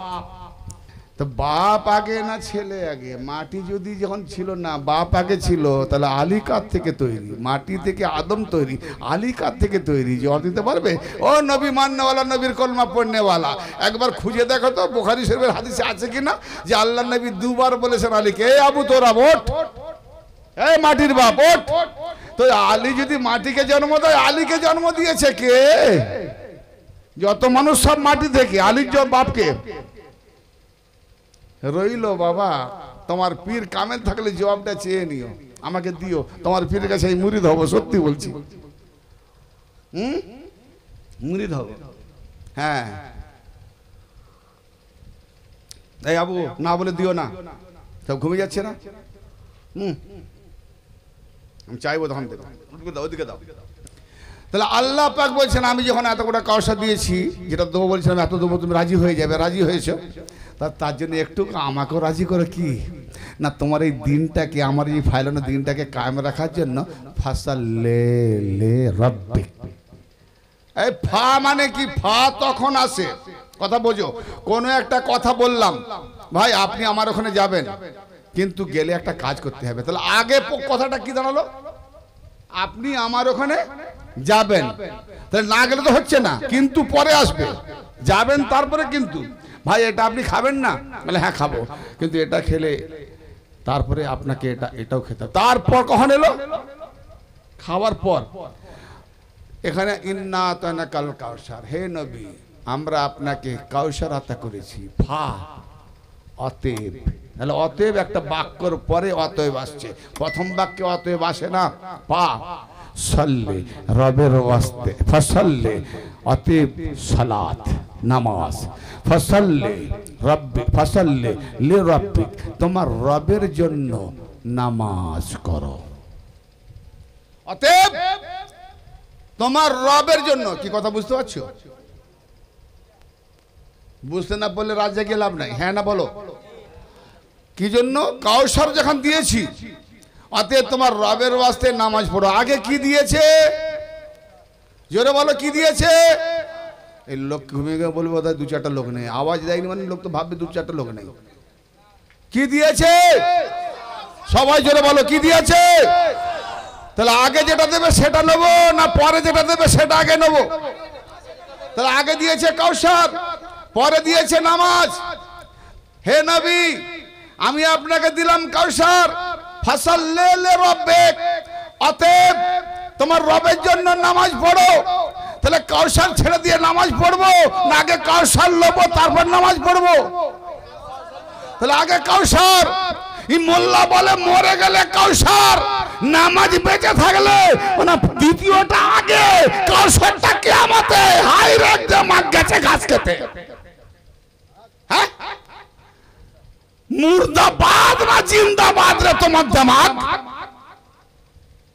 তো বাপ আগে না ছেলে আগে? মাটি যদি যখন ছিল না, বাপ আগে ছিল, তাহলে আলী কার থেকে তৈরি? মাটি থেকে আদম তৈরি, আলী কার থেকে তৈরি? জবাব দিতে পারবে? ও নবী মাননেওয়ালা, নবীর কলমা পড়নেওয়ালা, একবার খুঁজে দেখো তো বুখারী শরীফের হাদিসে আছে কিনা যে আল্লাহ নবী দুবার বলেছেন আলীকে, এ আবু তোরা ওঠ, এই মাটির বাপ ওঠ। তো আলী যদি মাটিকে জন্ম দেয়, আলীকে জন্ম দিয়েছে কে? যত মানুষ সব মাটি থেকে, আলীর বাপকে রইল। বাবা তোমার পীর কামেল থাকলে জবাবটা চেয়ে নিও, আমাকে দিও, তোমার পীরের কাছে আমি মুরিদ হব, সত্যি বলছি। মুরিদ হব। হ্যাঁ এই আবু না বলে দিও না, সব ঘুমিয়ে যাচ্ছে না। আমি চাইবো তখন দেবো, ওদিকে দাও। তাহলে আল্লাহ পাক বলছেন আমি যখন এত গোটা কাউসার দিয়েছি, যেটা দেবো বলছিলাম এত দেবো, তুমি রাজি হয়ে যাবে। রাজি হয়েছো, তার জন্য একটু আমাকেও রাজি করে কি না, তোমার এই দিনটাকে, আমার এই ফাইলানো দিনটাকে কায়েম রাখার জন্য ফাসাল্লে লে রাব্বিক। এই ফা মানে কি? ফা তখন আসে, কথা বোঝো। কোনো একটা কথা বললাম, ভাই আপনি আমার ওখানে যাবেন, কিন্তু গেলে একটা কাজ করতে হবে। তাহলে আগে কথাটা কি দাঁড়ালো? আপনি আমার ওখানে যাবেন, তাহলে না গেলে তো হচ্ছে না, কিন্তু পরে আসবে। যাবেন তারপরে কিন্তু, ভাই এটা আপনি খাবেন না? বলে হ্যাঁ খাবো, কিন্তু এটা খেলে তারপরে আপনাকে এটাও খেতে হবে। তারপর কখন এলো? খাওয়ার পর। এখানে ইন্না আতানা কাল কাউসার, হে নবী আমরা আপনাকে কাউসার আতা করেছি। ফা অতএব, তাহলে অতএব একটা বাক্যর পরে অতএব আসছে, প্রথম বাক্যে অতএব আসে না। পা সাল্লে রবের ওয়াস্তে, ফসল্লে অতএব সালাত নামাজ, ফসল্লে রব্বি, ফসল্লে লি রব্বিক, তোমার রবের জন্য নামাজ করো। অতএব তোমার রবের জন্য। কি কথা বুঝতে পারছো? বুঝতে না বললে রাজ্যে গিয়ে লাভ নাই। হ্যাঁ না বলো? কি জন্য? কাউসার যখন দিয়েছি, অতএব তোমার রবের ওয়াস্তে নামাজ পড়ো। আগে কি দিয়েছে? জোরে বলো কি দিয়েছে? এই লোক ঘুমিয়ে গিয়ে বলবে দু চারটা লোক নেই, আওয়াজ দেয়নি মানে লোক তো ভাববে দু চারটা লোক নেই। কি দিয়েছে? সবাই জোরে বলো কি দিয়েছে? তাহলে আগে যেটা দেবে সেটা নেবো না পরে যেটা দেবে সেটা আগে নেবো? তাহলে আগে দিয়েছে কাউসার, পরে দিয়েছে নামাজ। হে নবী আমি আপনাকে দিলাম কাউসার, ফাসাল্লে লি রাব্বিক, অতএব তোমার রবের জন্য নামাজ পড়ো। তাহলে কাউসার ছেড়ে দিয়ে নামাজ পড়বো না আগে কাউসার নেবো তারপর নামাজ পড়বো? তাহলে আগে কাউসার। মোল্লা বলে মরে গেলে কাউসার, নামাজ বেঁচে থাকলে না দ্বিতীয়টা আগে, কাউসারটা কিয়ামতে। হাই রে জামাত গেছে ঘাস খেতে। হ্যাঁ মুর্দাবাদ না জিন্দাবাদ রে তোমার জামাত?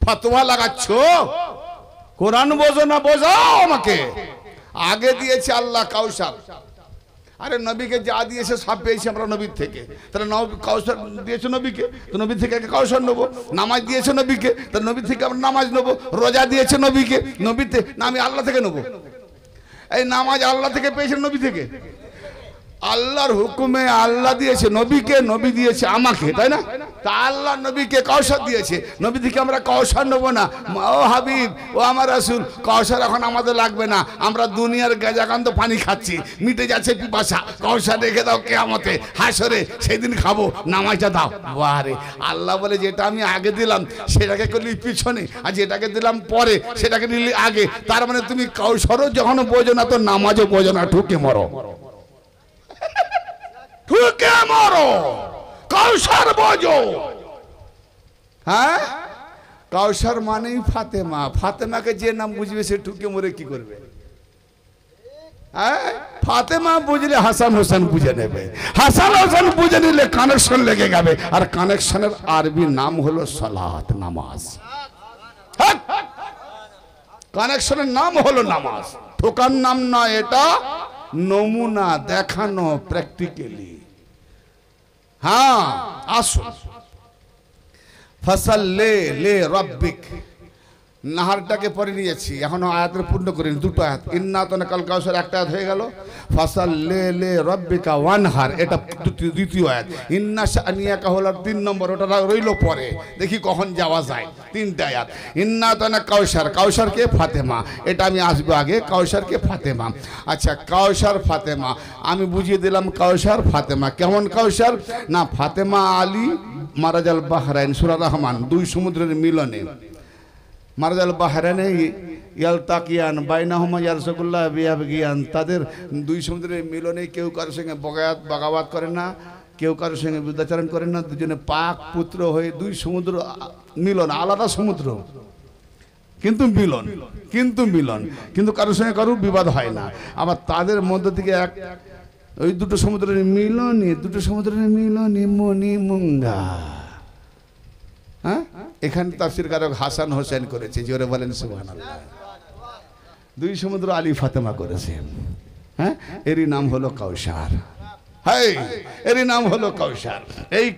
ফতোয়া লাগাচ্ছ? কোরআন বোঝো না বোঝাও আমাকে। আগে দিয়েছে আল্লাহ কাউসার। আরে নবীকে যা দিয়েছে সব পেয়েছি আমরা নবীর থেকে, তাহলে কাউসার দিয়েছে নবীকে, তো নবীর থেকে আগে কাউসার নেবো। নামাজ দিয়েছে নবীকে, তাহলে নবীর থেকে আমরা নামাজ নেবো। রোজা দিয়েছে নবীকে, নবীর থেকে না আমি আল্লাহ থেকে নেবো? এই নামাজ আল্লাহ থেকে পেয়েছেন নবী থেকে? আল্লাহর হুকুমে আল্লাহ দিয়েছে নবীকে, নবী দিয়েছে আমাকে, তাই না? তা আল্লাহ নবীকে কাউসার দিয়েছে, নবী থেকে আমরা কাউসার নেবো না? ও হাবিব, ও আমার রাসূল, কাউসার এখন আমাদের লাগবে না, আমরা দুনিয়ার গাজাকান্ত পানি খাচ্ছি, মিটে যাচ্ছে পিপাসা, কাউসার রেখে দাও কিয়ামতে হাসরে, সেদিন খাবো, নামাজটা দাও। বারে আল্লাহ বলে যেটা আমি আগে দিলাম সেটাকে করলি পিছনে, আর যেটাকে দিলাম পরে সেটাকে নিলি আগে। তার মানে তুমি কাউসারও যখন বোঝো না তো নামাজও বোঝো না, ঠুকে মরো, ঠুকে মরো, কাউসার বোঝো। হ্যাঁ, কাউসার মানেই ফাতেমা, ফাতেমাকে যে নাম বুঝবে সে ঠুকে মরে কি করবে? হ্যাঁ, ফাতেমা বুঝলে হাসান হোসেন বুঝে নেবে, হাসান হোসেন বুঝে নিলে কানেকশন লেগে যাবে, আর কানেকশনের আরবি নাম হলো সালাত, নামাজ। কানেকশনের নাম হলো নামাজ, ঠোকার নাম নয়, এটা নমুনা দেখানো প্র্যাকটিক্যালি। হ্যাঁ, আসুন ফাসাল্লি লিরাব্বিক, নাহারটাকে পরে নিয়েছি, এখনো আয়াতের পূর্ণ করিনি, দুটো আয়াত। ইন্না আতানাকাল কাউসার একটা আয়াত হয়ে গেল, ফাসাল্লি লিরাব্বিকা ওয়ানহার এটা দ্বিতীয় আয়াত। ইন্না শানিয়াকা হলো 3 নম্বর, ওটা রইল পরে, দেখি কখন যাওয়া যায়। 3টে আয়াত। ইন্না আতানা কাউসার, কাউসারকে ফাতেমা, এটা আমি আসবো আগে, কাউসারকে ফাতেমা। আচ্ছা, কাউসার ফাতেমা আমি বুঝিয়ে দিলাম, কাউসার ফাতেমা কেমন কাউসার? না, ফাতেমা আলী মারাজাল বাহরাইন, সূরা রহমান, 2 সমুদ্রের মিলনে, মারাজাল বাহরাইনে ইয়ালতাকিয়ান বাইনাহুমা ইয়ারসুকুল্লাহ বিয়াবগিয়ান, তাদের 2 সমুদ্রের মিলনে কেউ কারোর সঙ্গে বাগাবাত করে না, কেউ কারোর সঙ্গে বিদ্যাচরণ করে না, দুজনে পাক পুত্র হয়ে 2 সমুদ্র মিলন, আলাদা সমুদ্র কিন্তু মিলন, কিন্তু কারোর সঙ্গে কারোর বিবাদ হয় না। আবার তাদের মধ্য থেকে ওই 2 সমুদ্রের মিলনে মণি মুঙ্গা। হ্যাঁ, এখানে তাফসীর কারক হাসান হোসেন করেছে, জোরে বলেন সুবহানাল্লাহ। 2 সমুদ্র আলী ফাতেমা করেছে। হ্যাঁ, এরই নাম হলো কাউসার। হাই, এরই নাম হলো কাউসার। এই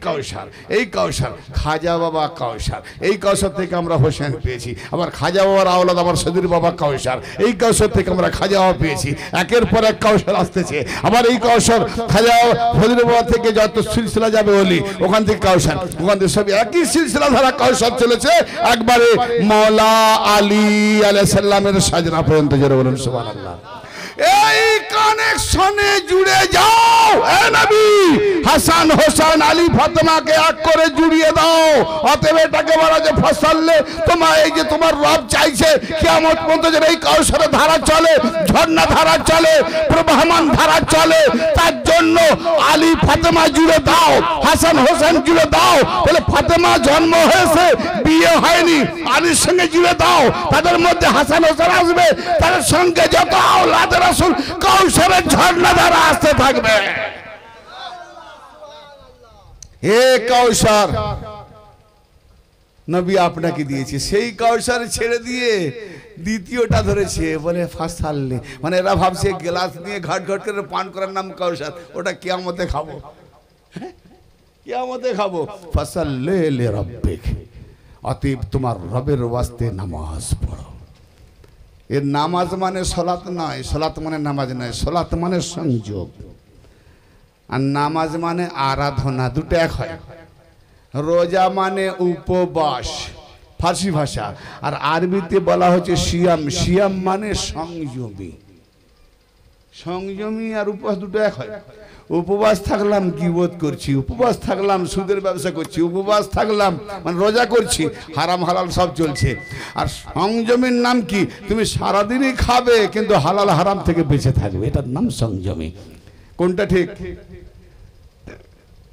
কাউসার খাজা বাবা কাউসার, এই কাউসার থেকে আমরা হোসেন পেয়েছি। আবার খাজা বাবার আওলাদ আমার সদীর বাবা কাউসার, এই কাউসার থেকে আমরা খাজা বাবা পেয়েছি। একের পর এক কাউসার আসতেছে। আবার এই কাউসার খাজা সদীর বাবা থেকে যত সিলসিলা যাবে ওলি, ওখান থেকে কাউসার, ওখান থেকে সব একই সিলসিলা ধারা কাউসার চলেছে, একবারে মাওলা আলী আলাইহিস সালামের সাজনা পর্যন্ত। জোরে বলুন সুবহানাল্লাহ। এই কানেকশনে জুড়ে যাও, এ নবী হাসান হোসেন আলী ফাতেমাকে এক করে জুড়িয়ে দাও। অতএব এটাকে বলা যে ফসলে তোমার এই যে তোমার রব চাইছে কিয়ামত পর্যন্ত যেন এই কাউসারের ধারা চলে, ঝর্ণা ধারা চলে, প্রবাহমান ধারা চলে, তার জন্য আলী ফাতেমা জুড়ে দাও, হাসান হোসেন জুড়ে দাও। বলে ফাতেমা জন্ম হয়েছে, বিয়ে হয়নি, আলীর সঙ্গে জুড়ে দাও, তাদের মধ্যে হাসান হোসেন আসবে, তাদের সঙ্গে যত আওলাদ রাসূল কাউসারের ঝর্ণা ধারা আসতে থাকবে। হে কাউসার নবী আপনাকে দিয়েছে, সেই কাউসার ছেড়ে দিয়ে দ্বিতীয়টা ধরেছে, বলে ফাসাল্লি, মানে এরা ভাবছে গ্লাস নিয়ে ঘাট ঘাট করে পান করার নাম কাউসার, ওটা কিয়ামতে খাবো, কিয়ামতে খাবো। ফাসাল্লি লিরাব্বিক, অতএব তোমার রবের ওয়াস্তে নামাজ পড়ো। এর নামাজ মানে সালাত নয়, সালাত মানে নামাজ নয়, সালাত মানে সংযোগ, আর নামাজ মানে আরাধনা, দুটো এক হয়। রোজা মানে উপবাস ফার্সি ভাষা, আর আরবিতে বলা হচ্ছে সিয়াম, সিয়াম মানে সংযমী। সংযমী আর উপবাস দুটো এক হয়। উপবাস থাকলাম গীবত করছি, উপবাস থাকলাম সুদের ব্যবসা করছি, উপবাস থাকলাম মানে রোজা করছি, হারাম হালাল সব চলছে। আর সংযমীর নাম কি? তুমি সারাদিনই খাবে কিন্তু হালাল হারাম থেকে বেঁচে থাকবে, এটার নাম সংযমী। কোনটা ঠিক?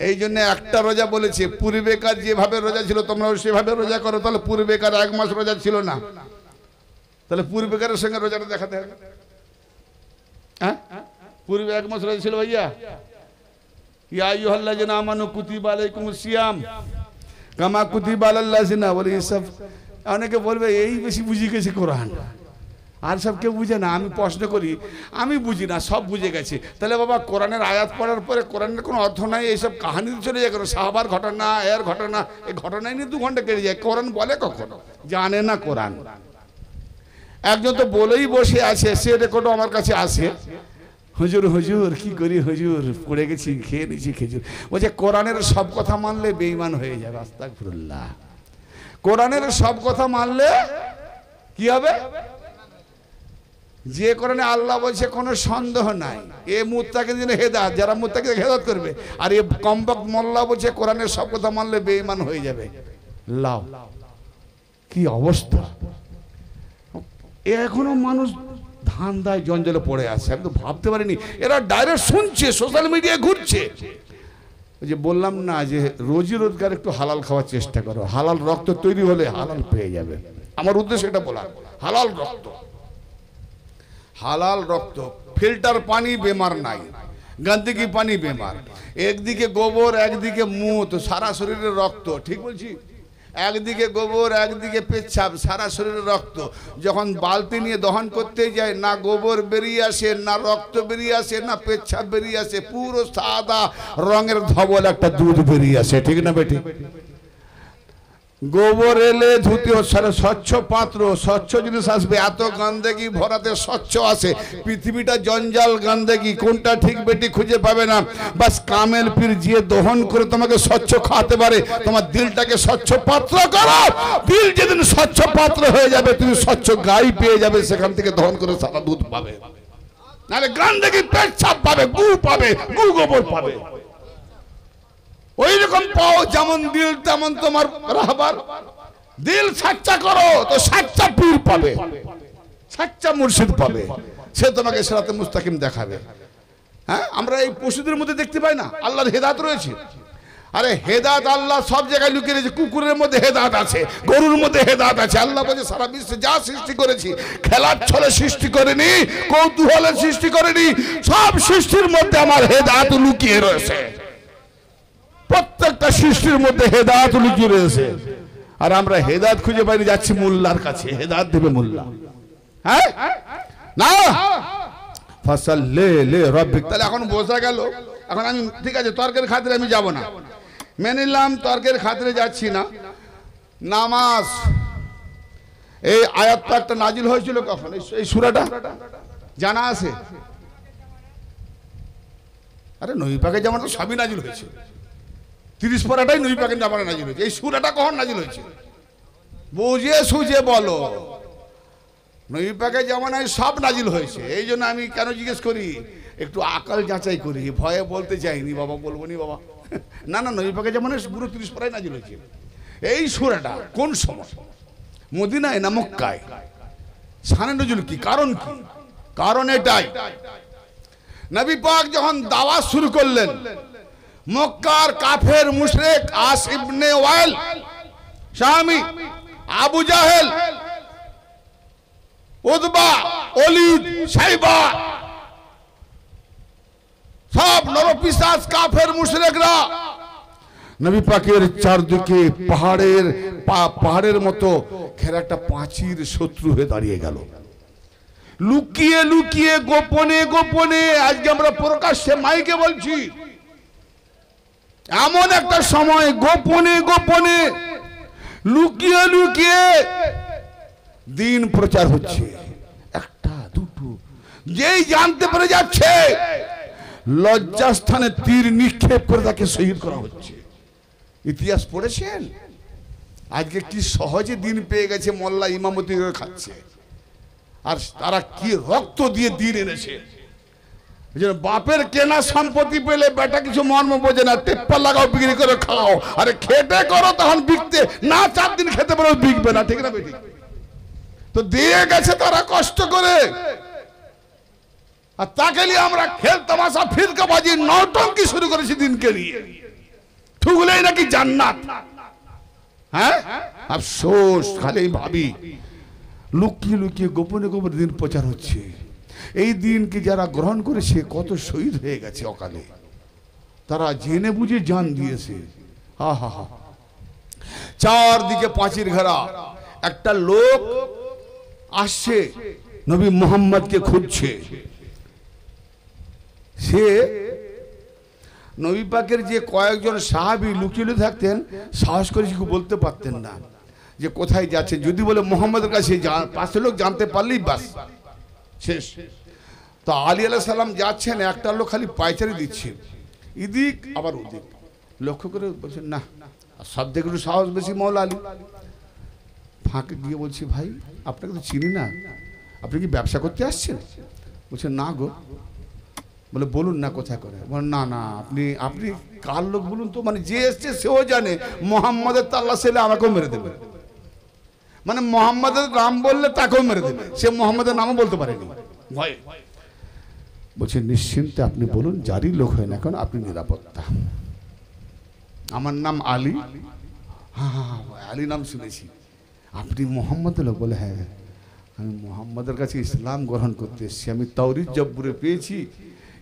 এই জন্য একটা রোজা বলেছে, পূর্বেকার যেভাবে রোজা ছিল তোমরাও সেভাবে রোজা করো। তাহলে পূর্বেকার 1 মাস রোজা ছিল না, তাহলে পূর্বেকারের সঙ্গে রোজাটা দেখাতে হবে। হ্যাঁ, পূর্বে 1 মাস রোজা ছিল ভাইয়া। ইয়া আইয়ুহাল্লাযিনা আমানু কুতিবা আলাইকুমুস সিয়াম কামা কুতিবা আলাল লাযিনা, বলে এসব অনেকে বলবে এই বেশি বুঝে গেছে কোরআন, আর সব কেউ বুঝে না। আমি প্রশ্ন করি, আমি বুঝি না, সব বুঝে গেছে। তাহলে বাবা কোরআনের আয়াত পড়ার পরে কোরআনের কোনো অর্থ নাই, এইসব কাহানি চলে যায় কেন? সাহাবার ঘটনা, এর ঘটনা, এই ঘটনায় নিয়ে 2 ঘন্টা কেটে যায়। কোরআন বলে কখনো? জানে না কোরআন। একজন তো বলেই বসে আছে, সে রেকর্ডও আমার কাছে আসে, হুজুর হুজুর কি করি হুজুর, পড়ে গেছি, খেয়ে নিয়েছি খেজুর। বলছে কোরআনের সব কথা মানলে বেঈমান হয়ে যাবে। আস্তাগফিরুল্লাহ। কোরআনের সব কথা মানলে কি হবে? যে কোরআনে আল্লাহ বলছে কোনো সন্দেহ নাই, এ মুত্তাকিদের জন্য হেদায়েত, যারা মুত্তাকিদের হেদায়েত করবে। আর এ কমবক্ত মোল্লা বলছে কোরআনের সব কথা মানলে বেঈমান হয়ে যাবে। লাও কি অবস্থা! এখনো মানুষ ধান্দায় জঞ্জালে পড়ে আছে, আমি তো ভাবতে পারিনি। এরা ডাইরেক্ট শুনছে, সোশ্যাল মিডিয়ায় ঘুরছে। যে বললাম না যে রোজি রোজগার একটু হালাল খাওয়ার চেষ্টা করো, হালাল রক্ত তৈরি হলে হালাল পেয়ে যাবে। আমার উদ্দেশ্য এটা বলা, হালাল রক্ত, হালাল রক্ত। ফিল্টার পানি বেমার নাই, গন্দগি পানি বেমার। একদিকে গোবর, একদিকে মুত, সারা শরীরের রক্ত। ঠিক বলছি? একদিকে গোবর, একদিকে পেচ্ছাপ, সারা শরীরের রক্ত। যখন বালতি নিয়ে দহন করতে যায়, না গোবর বেরিয়ে আসে, না রক্ত বেরিয়ে আসে, না পেচ্ছাপ বেরিয়ে আসে, পুরো সাদা রঙের ধবল একটা দুধ বেরিয়ে আসে। ঠিক না বেটি? গোবর এলে ধুতে স্বচ্ছ পাত্র, স্বচ্ছ জিনিস আসবে। এত গন্দেগি ভরাতে স্বচ্ছ আসে। পৃথিবীটা জঞ্জাল, গন্দেগি, কোনটা ঠিক বেটি খুঁজে পাবে না। বাস কামেল পীর যে দহন করে তোমাকে স্বচ্ছ খাওয়াতে পারে। তোমার দিলটাকে স্বচ্ছ পাত্র করো। দিল যেদিন স্বচ্ছ পাত্র হয়ে যাবে, তুমি স্বচ্ছ গাই পেয়ে যাবে, সেখান থেকে দহন করে সারা দুধ পাবে। নাহলে গন্দেগি পেচ্ছাপ পাবে, গু পাবে, গু গোবর পাবে। ওই রকম পাও, যেমন দিল তেমন তোমার রাহবার। দিল সাচ্চা করো তো সাচ্চা পীর পাবে, সাচ্চা মুর্শিদ পাবে, সে তোমাকে সিরাতে মুস্তাকিম দেখাবে। হ্যাঁ, আমরা এই পশুদের মধ্যে দেখতে পাই না আল্লাহর হেদায়েত রয়েছে? আরে হেদায়েত আল্লাহ সব জায়গায় লুকিয়ে রেখেছে। কুকুরের মধ্যে হেদায়েত আছে, গরুর মধ্যে হেদায়েত আছে। আল্লাহ বলে সারা বিশ্বে যা সৃষ্টি করেছি খেলার ছলে সৃষ্টি করেনি, কৌতূহলে সৃষ্টি করেনি। সব সৃষ্টির মধ্যে আমার হেদায়েত লুকিয়ে রয়েছে। প্রত্যেকটা সৃষ্টির মধ্যে হেদায়েত লুকিয়ে রয়েছে। আর আমরা হেদায়েত খুঁজে পাইনি, যাচ্ছি মোল্লার কাছে। হেদায়েত দেবে মোল্লা? হ্যাঁ না, ফাসাল্লি লিরাব্বিক। তাহলে এখন বোঝা গেল। এখন আমি ঠিক আছে, তর্কের খাতিরে আমি যাব না, মেনে নিলাম, তর্কের খাতিরে যাচ্ছি না। নামাজ, এই আয়াতটা একটা নাজিল হয়েছিল কখন? এই সূরাটা জানা আছে? আরে নবী পাকের জামানে তো সবই নাজিল হয়েছে। 30 পারাটাই নবী পাকের জামানে নাজিল হয়েছে। এই সূরাটা কখন নাজিল হয়েছে? বুঝে সুঝে বলো। নবী পাকের জামানায় সব নাজিল হয়েছে। এই জন্য আমি কেন জিজ্ঞেস করি, একটু আকল যাচাই করি। ভয়ে বলতে চাইনি বাবা, বলবো নি বাবা। না না, নবী পাকের জামানায় পুরো 30 পারাই নাজিল হয়েছে। এই সূরাটা কোন সময়, মদিনায় না মক্কায়? শানে নজুল কি, কারণ কি? কারণ এটাই, নবী পাক যখন দাওয়াত শুরু করলেন, মক্কার কাফের মুশরিক আস ইবনে ওয়াইল, শামি, আবু জাহেল, উতবা, ওলিদ, শাইবা, সব নরপিশাচ কাফের মুশরিকরা নবী পাকের চারদিকে পাহাড়ের মতো ঘেরা একটা প্রাচীর শত্রু হয়ে দাঁড়িয়ে গেল। লুকিয়ে লুকিয়ে, গোপনে গোপনে, আজকে আমরা প্রকাশ্যে মাইকে বলছি, এমন একটা সময় গোপনে গোপনে, লুকিয়ে লুকিয়ে দিন প্রচার হচ্ছে। একটা দুটো, যেই জানতে পেরে যাচ্ছে, লজ্জাস্থানে তীর নিক্ষেপ করে তাকে শহীদ করা হচ্ছে। ইতিহাস পড়েছেন? আজকে কি সহজে দিন পেয়ে গেছে, মোল্লা ইমামতি করে খাচ্ছে। আর তারা কি রক্ত দিয়ে দিন এনেছে। বাপের কেনা সম্পত্তি পেলে বেটা কিছু মর্ম বোঝে না, টেপ্পা লাগাও, বিক্রি করে খাও। আরে খেটে করো, তখন বিকতে না, 4 দিন খেতে পারো, বিকবে না। ঠিক না বেটি? তো দিয়ে গেছে তারা কষ্ট করে। আর তাকে নিয়ে আমরা খেল তামাশা, ফিরকাবাজি, নৌটঙ্কি শুরু করেছি দিনকে নিয়ে। ঠুকলেই নাকি জান্নাত। হ্যাঁ, আফসোস, খালি ভাবি লুকিয়ে লুকিয়ে, গোপনে গোপনে দিন প্রচার হচ্ছে। এই দিনকে যারা গ্রহণ করেছে, কত শহীদ হয়ে গেছে অকালে। তারা জেনে বুঝে জান দিয়েছে। হা হা হা। চারদিকে পাঁচির ঘেরা। একটা লোক আসছে, নবী মুহাম্মদকে খুঁজছে। সে নবী পাকের যে কয়েকজন সাহাবী লুকিয়ে থাকতেন, সাহস করে কিছু বলতে পারতেন না যে কোথায় যাচ্ছে। যদি বলে মুহাম্মদের কাছে, 5 লোক জানতে পারলেই বাস শেষ। তো আলী আলাইহিস সালাম যাচ্ছেন, একটা লোক খালি পায়চারি দিচ্ছে, এদিক আবার ওদিক। লক্ষ্য করে বলছেন না, সব থেকে একটু সাহস বেশি মৌলা আলী। ফাঁকে গিয়ে বলছি, ভাই আপনাকে তো চিনি না, আপনি কি ব্যবসা করতে আসছেন? বলছে না গো। বলে বলুন না কোথায় করে। বলে না না, আপনি আপনি কার লোক বলুন তো। মানে যে এসছে সেও জানে মোহাম্মদের তাল্লা ছেলে আমাকেও মেরে দেবে, মানে মোহাম্মদের নাম বললে তাকেও মেরে দেবে, সে মোহাম্মদের নামও বলতে পারেনি ভয়ে। বলছে নিশ্চিন্তে আপনি বলুন, যারই লোক হয় না এখন আপনি নিরাপত্তা। আমার নাম আলী। হ্যাঁ হ্যাঁ আলী নাম শুনেছি। আপনি মোহাম্মদের লোক? বলে হ্যাঁ, আমি মোহাম্মদের কাছে ইসলাম গ্রহণ করতে এসেছি। আমি তাওরীত জব্বুরে পেয়েছি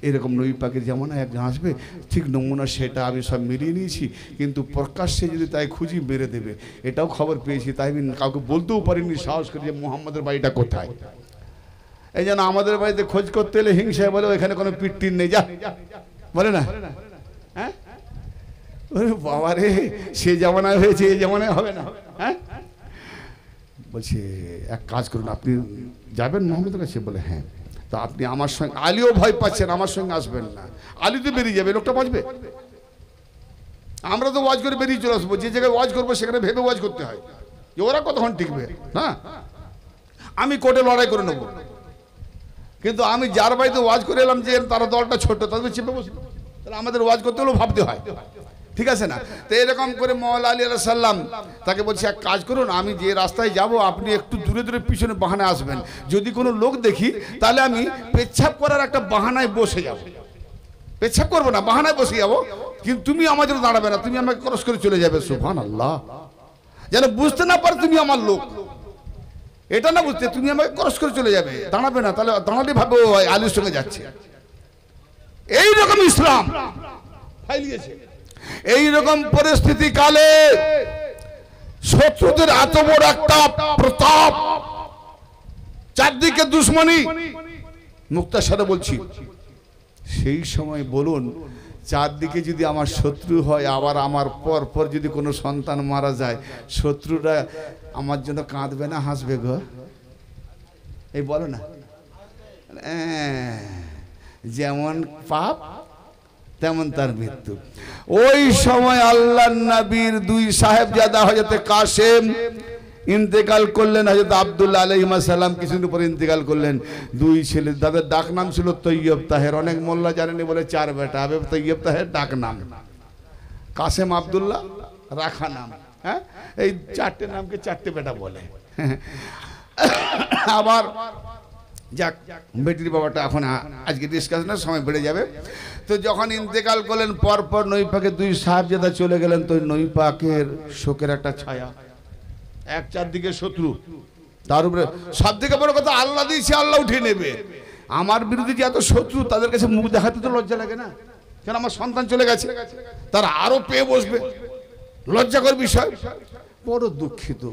এরকম নবী পাকের যেমন একজন আসবে ঠিক নমুনা, সেটা আমি সব মিলিয়ে নিয়েছি, কিন্তু প্রকাশ্যে যদি তাই খুঁজি মেরে দেবে, এটাও খবর পেয়েছি। তাই আমি কাউকে বলতেও পারিনি সাহস করে যে মোহাম্মদের বাড়িটা কোথায়। এই জন্য আমাদের বাড়িতে খোঁজ করতে এলে হিংসায় বলে এখানে কোনো পিট্টির নেই, যা বলে না। হ্যাঁ বাবা রে, সে জামানায় হয়েছে, এই জামানায় হবে না। হ্যাঁ বলছে এক কাজ করুন, আপনি যাবেন মোহাম্মদের কাছে? বলে হ্যাঁ। তো আপনি আমার সঙ্গে, আলীও ভয় পাচ্ছেন, আমার সঙ্গে আসবেন না, আলী তো বেরিয়ে যাবে, লোকটা বাঁচবে। আমরা তো ওয়াজ করে বেরিয়ে চলে আসবো, যে জায়গায় ওয়াজ করবো সেখানে ভেবে ওয়াজ করতে হয় যে ওরা কতক্ষণ টিকবে। হ্যাঁ আমি কোর্টে লড়াই করে নেবো, কিন্তু আমি যার বাড়িতে ওয়াজ করে এলাম যে তারা দলটা ছোট, তাদের চেপে বসলো, তাহলে আমাদের ওয়াজ করতে হলেও ভাবতে হয়, ঠিক আছে না? তো এরকম করে মওলা আলী আলাইহিস সালাম তাকে বলছে এক কাজ করুন, আমি যে রাস্তায় যাব আপনি একটু দূরে দূরে পিছনে বাহানা আসবেন, যদি কোনো লোক দেখি তাহলে আমি পেচ্ছাপ করার একটা বাহানায় বসে যাব। পেচ্ছাপ করবো না, বাহানায় বসে যাবো, কিন্তু তুমি আমার জন্য দাঁড়াবে না, তুমি আমাকে ক্রস করে চলে যাবে। সুবহানাল্লাহ, যেন বুঝতে না পারে তুমি আমার লোক, এটা না বুঝতে, তুমি আমাকে ক্রস করে চলে যাবে, দাঁড়াবে না, তাহলে দাঁড়ালে ভাবে ও আলীর সঙ্গে যাচ্ছে। এইরকম ইসলাম ফাইলিয়েছে। এইরকম পরিস্থিতি কালে শত্রুদের এত বড় একটা প্রতাপ, চারদিকে দুশ্মনী, মুক্তার সাথে বলছি, সেই সময় বলুন চারদিকে যদি আমার শত্রু হয়, আবার আমার পর পর যদি কোনো সন্তান মারা যায়, শত্রুরা আমার জন্য কাঁদবে না হাসবে গো? এই বলো না, যেমন পাপ তেমন তার মৃত্যু। ওই সময় আল্লাহর নবীর দুই সাহেবজাদা হযরত কাসেম ইন্তেকাল করলেন, হযরত আব্দুল্লাহ আলাইহিস সালাম কিছুদিন পরে ইন্তেকাল করলেন। দুই ছেলে, তাদের ডাক নাম ছিল তৈয়ব তাহের। অনেক মোল্লা জানেনি বলে চার বেটা, আবে তৈয়ব তাহের ডাক নাম, কাসেম আব্দুল্লাহ রাখা নাম। হ্যাঁ এই চারটে নামকে চারটে বেটা বলে। আবার যাক, বেটির বাবাটা এখন আজকে ডিসকাস না, সময় বেড়ে যাবে। তো যখন ইন্তেকাল করলেন পরপর নবী পাকের দুই সাহাবজাদা চলে গেলেন, তো নবী পাকের শোকের একটা ছায়া, এক চারদিকে শত্রু, তার উপরে সব থেকে বড় কথা আল্লাহ দিয়েছে, আল্লাহ উঠিয়ে নেবে। আমার বিরুদ্ধে যে এত শত্রু, তাদের কাছে মুখ দেখাতে তো লজ্জা লাগে না? কেন আমার সন্তান চলে গেছে, তারা আরো পেয়ে বসবে, লজ্জাকর বিষয়, বড় দুঃখিত।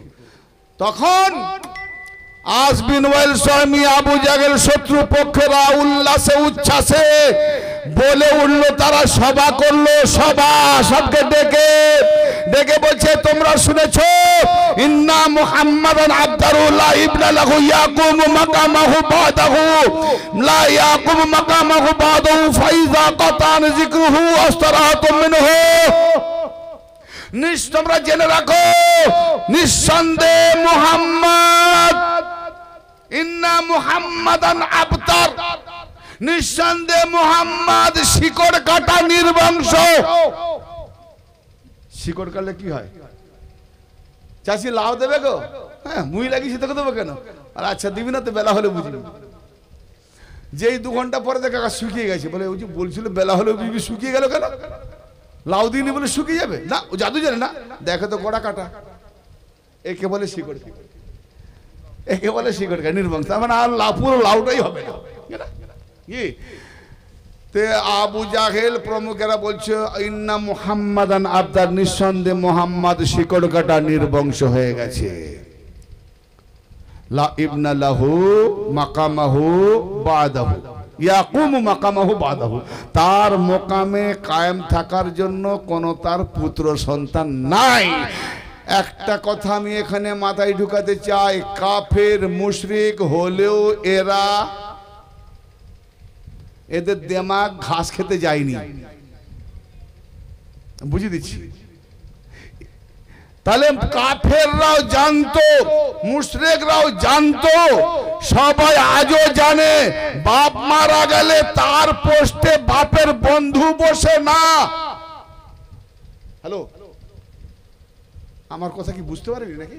তখন আসবিন ওয়াইল স্বামী আবু জাহেল শত্রু পক্ষেরা উল্লাসে উচ্ছ্বাসে বলে উঠল, তারা সভা করলো, সভা সবকে ডেকে ডেকে বলছে, তোমরা শুনেছো ইন্না মুহাম্মাদান আবদারুল্লাহ ইবনা লাহু ইয়াকুমু মাকামাহু বাদাহু লা ইয়াকুমু মাকামাহু বাদাহু ফাইযা কাতান যিকরুহু আস্তারাতুম মিনহু। তোমরা জেনে রাখো, নিঃসন্দেহে মুহাম্মদ, ইন্না মুহাম্মাদান আবতার, নিঃসন্দেহে মুহাম্মদ শিকড় কাটা নির্বংশ। শিকড় কাটলে কি হয়? চাষি লাউ দেবে গো? হ্যাঁ মুই লাগিয়েছি তোকে দেবো কেন? আর আচ্ছা দিবি না তো, বেলা হলে বুঝলি। যেই 2 ঘন্টা পরে দেখা শুকিয়ে গেছে, বলে ওই যে বলছিল বেলা হলে বুঝবি, শুকিয়ে গেল কেন? লাউ দিইনি বলে শুকিয়ে যাবে না? ও জাদু জানে না, দেখো তো গোড়া কাটা। একে বলে শিকড়, একে বলে শিকড় কাটা নির্বংশ, মানে আর পুরো লাউটাই হবে না। কি তে আবু জাহেল প্রমুখেরা বলছে ইন্না মুহাম্মাদান আবদার, নিঃসন্দেহে মুহাম্মদ শিকড় কাটা নির্বংশ হয়ে গেছে। লা ইবনা লাহু মাকামাহু বাদাহু ইয়াকুমু মাকামাহু বাদাহু, তার মোকামে কায়েম থাকার জন্য কোন তার পুত্র সন্তান নাই। একটা কথা আমি এখানে মাথায় ঢুকাতে চাই, কাফের মুশরিক হলেও এরা এদের দেমাগ ঘাস খেতে যায়নি, বুঝিয়ে দিচ্ছি। তাহলে কাফেররাও জানতো, মুশরিকরাও জানতো, সবাই আজও জানে বাপ মারা গেলে তার পোস্টে বাপের বন্ধু বসে না। হ্যালো, আমার কথা কি বুঝতে পারেনি নাকি?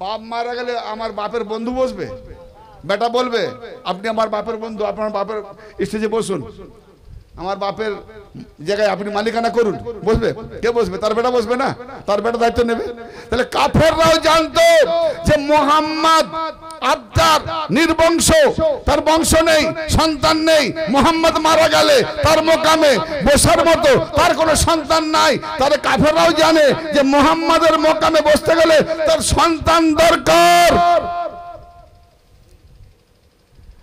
বাপ মারা গেলে আমার বাপের বন্ধু বসবে? বেটা বলবে আপনি আমার বাপের বন্ধু, আপনার বাপের স্টেজে বসুন, আমার বাপের জায়গায় আপনি মালিকানা করুন, বসবে? কে বসবে? তার বেটা বসবে না? তার বেটা দায়িত্ব নেবে। তাহলে কাফেররাও জানতো যে মুহাম্মদ আবতার, নির্বংশ, তার বংশ নেই, সন্তান নেই, মুহাম্মদ মারা গেলে তার মোকামে বসার মতো তার কোনো সন্তান নাই। তাহলে কাফেররাও জানে যে মুহাম্মাদের মোকামে বসতে গেলে তার সন্তান দরকার।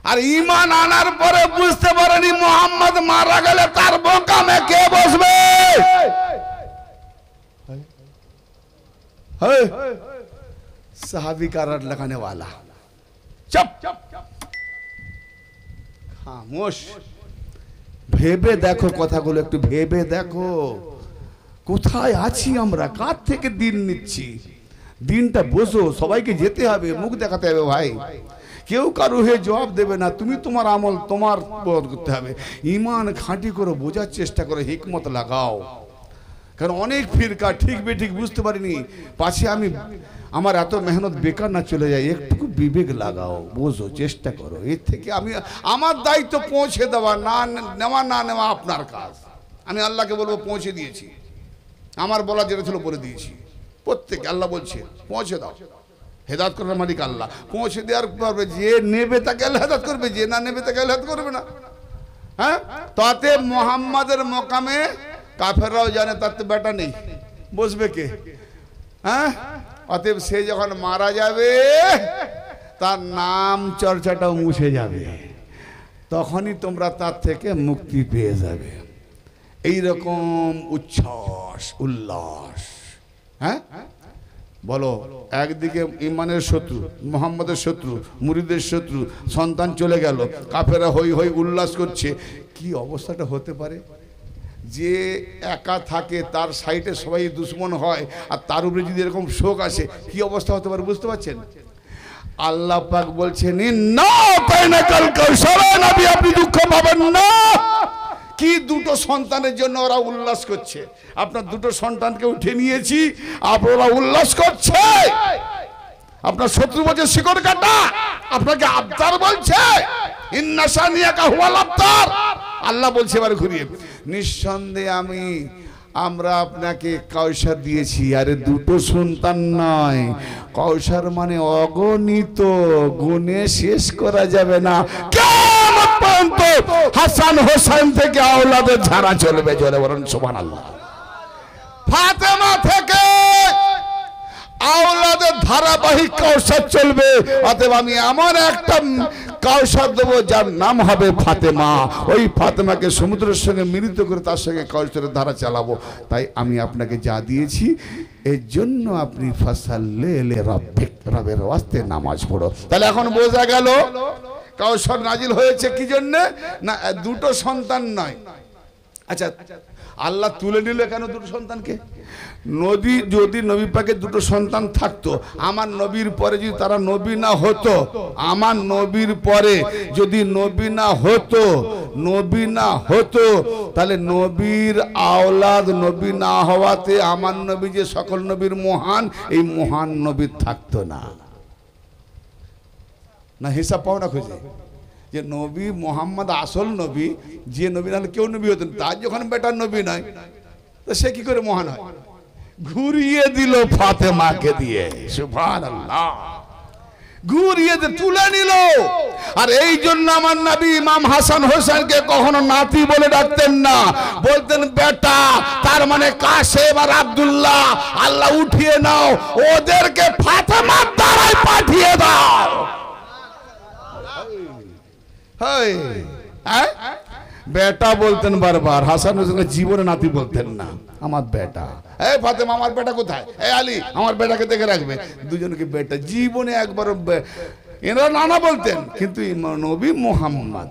আর ঈমান আনার পরে বুঝতে পারেনি মুহাম্মদ মারা গেলে তার মোকামে কে বসবে। সাহাবী का रट लगाने वाला, चुप खामोश। ভেবে দেখো কথাগুলো, একটু ভেবে দেখো কোথায় আছি আমরা, কার থেকে দিন নিচ্ছি। দিনটা বোঝো, সবাইকে যেতে হবে, মুখ দেখাতে হবে ভাই। কেউ কারো হয়ে জবাব দেবে না, তুমি তোমার আমল তোমার করতে হবে। ঈমান খাঁটি করে বোঝার চেষ্টা করো, হিকমত লাগাও। কারণ অনেক ফিরকা ঠিক বেঠিক বুঝতে পারিনি, পাছে আমি আমার এত মেহনত বেকার না চলে যায়। একটু বিবেক লাগাও, বোঝো, চেষ্টা করো। এর থেকে আমি আমার দায়িত্ব পৌঁছে দেওয়া, না নেওয়া না নেওয়া আপনার কাজ। আমি আল্লাহকে বলবো পৌঁছে দিয়েছি, আমার বলা যেটা ছিল বলে দিয়েছি। প্রত্যেকে আল্লাহ বলছে পৌঁছে দাও, হেদায়েত করার মালিক আল্লাহ। পৌঁছে দেওয়ার পারবে, যে নেবে তাকে আল্লাহ হেদায়েত করবে, যে না নেবে তাকে আল্লাহ হেদায়েত করবে না। হ্যাঁ, তাতে মুহাম্মাদের মোকামে কাফেররাও জানে তাতে বেটা নেই, বসবে কে? হ্যাঁ, অতএব সে যখন মারা যাবে তার নাম চর্চাটাও মুছে যাবে, তখনই তোমরা তার থেকে মুক্তি পেয়ে যাবে। এইরকম উচ্ছ্বাস উল্লাস। হ্যাঁ বলো, একদিকে ইমানের শত্রু, মুহাম্মাদের শত্রু, মুরিদের শত্রু, সন্তান চলে গেল, কাফেররা হই হই উল্লাস করছে। কি অবস্থাটা হতে পারে? যে একা থাকে তার সাইডে সবাই দুশ্মন হয়, আর তার উপরে যদি এরকম শোক আসে, কি অবস্থা হতে পারে বুঝতে পারছেন? আল্লাহ পাক বলছেন না তাইনাকাল কাউসার, নবী আপনি দুঃখ পাবেন না। কি দুটো সন্তানের জন্য ওরা উল্লাস করছে। আপনার দুটো সন্তানকে উঠে নিয়েছি, আপনারা উল্লাস করছে। আপনার শত্রু বলছে শিকড় কাটা, আপনাকে আবতার বলছে। ইন্না শানিয়াকা হুয়াল আবতার, আল্লাহ বলছে এবার ঘুরিয়ে, নিঃসন্দেহে আমরা আপনাকে কাউসার দিয়েছি। আরে দুটো সন্তান নয়, কাউসার মানে অগণিত, গুণে শেষ করা যাবে না। কিয়ামত পর্যন্ত হাসান হোসেন থেকে আওলাদের ধারা চলবে, জোরে বলেন সুবহানাল্লাহ। ফাতেমা থেকে আওলাদের ধারাবাহিক কাউসার চলবে। অতএব আমি এমন একটা কাউসার দেবো যার নাম হবে ফাতেমা। ওই ফাতেমাকে সমুদ্রের সঙ্গে মিলিত করে তার সঙ্গে কাউসারের ধারা চালাবো। তাই আমি আপনাকে যা দিয়েছি, এর জন্য আপনি ফাসাল্লি লিরাব্বিক, রবের ওয়াস্তে নামাজ পড়ো। তাহলে এখন বোঝা গেল কাউসার নাজিল হয়েছে কি জন্য? না দুটো সন্তান নয়। আচ্ছা, আল্লাহ তুলে নিল কেন দুটো সন্তানকে? নবী যদি নবী পাকের দুটো সন্তান থাকতো, আমার নবীর পরে যদি তারা নবী না হতো, আমার নবীর পরে যদি নবী না হতো, তাহলে নবীর আওলাদ নবী না হওয়াতে আমার নবী যে সকল নবীর মহান, এই মহান নবী থাকতো না। না হিসাব পাও না খুঁজে যে নবী মোহাম্মদ আসল নবী, যে নবী নাহলে কেউ নবী হতেন। তার যখন বেটার নবী নয়, তো সে কি করে মহান হয়? ঘুরিয়ে দিল ফাতেমাকে দিয়ে, সুবহানাল্লাহ, ঘুরিয়ে দিয়ে তুলে নিল। আর এই জন্য আমার নবী ইমাম হাসান হোসেনকে কখনো নাতি বলে ডাকতেন না, বলতেন বেটা। তার মানে কাসেম আর আব্দুল্লাহ আল্লাহ উঠিয়ে নাও, ওদেরকে ফাতেমার দ্বারাই পাঠিয়ে দাও। বেটা বলতেন বারবার, হাসান হোসেনকে জীবনে নাতি বলতেন না, আমার বেটা। এই ফাতেমা আমার বেটা কোথায়? এই আলী আমার বেটাকে দেখে রাখবে। দুজনকে বেটা, জীবনে একবার এরা নানা বলতেন। কিন্তু নবী মুহাম্মদ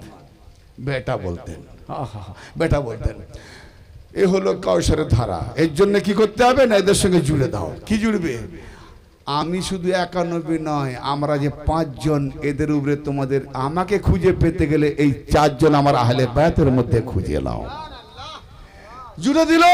বেটা বলতেন, বেটা বলতেন। এ হলো কাউসারের ধারা। এর জন্য কি করতে হবে না, এদের সঙ্গে জুড়ে দাও। কি জুড়বে? আমি শুধু 91 নয়, আমরা যে 5 জন, এদের উপরে তোমাদের, আমাকে খুঁজে পেতে গেলে এই 4 জন আমার আহলে বায়াতের মধ্যে খুঁজে নাও। জুড়ে দিল।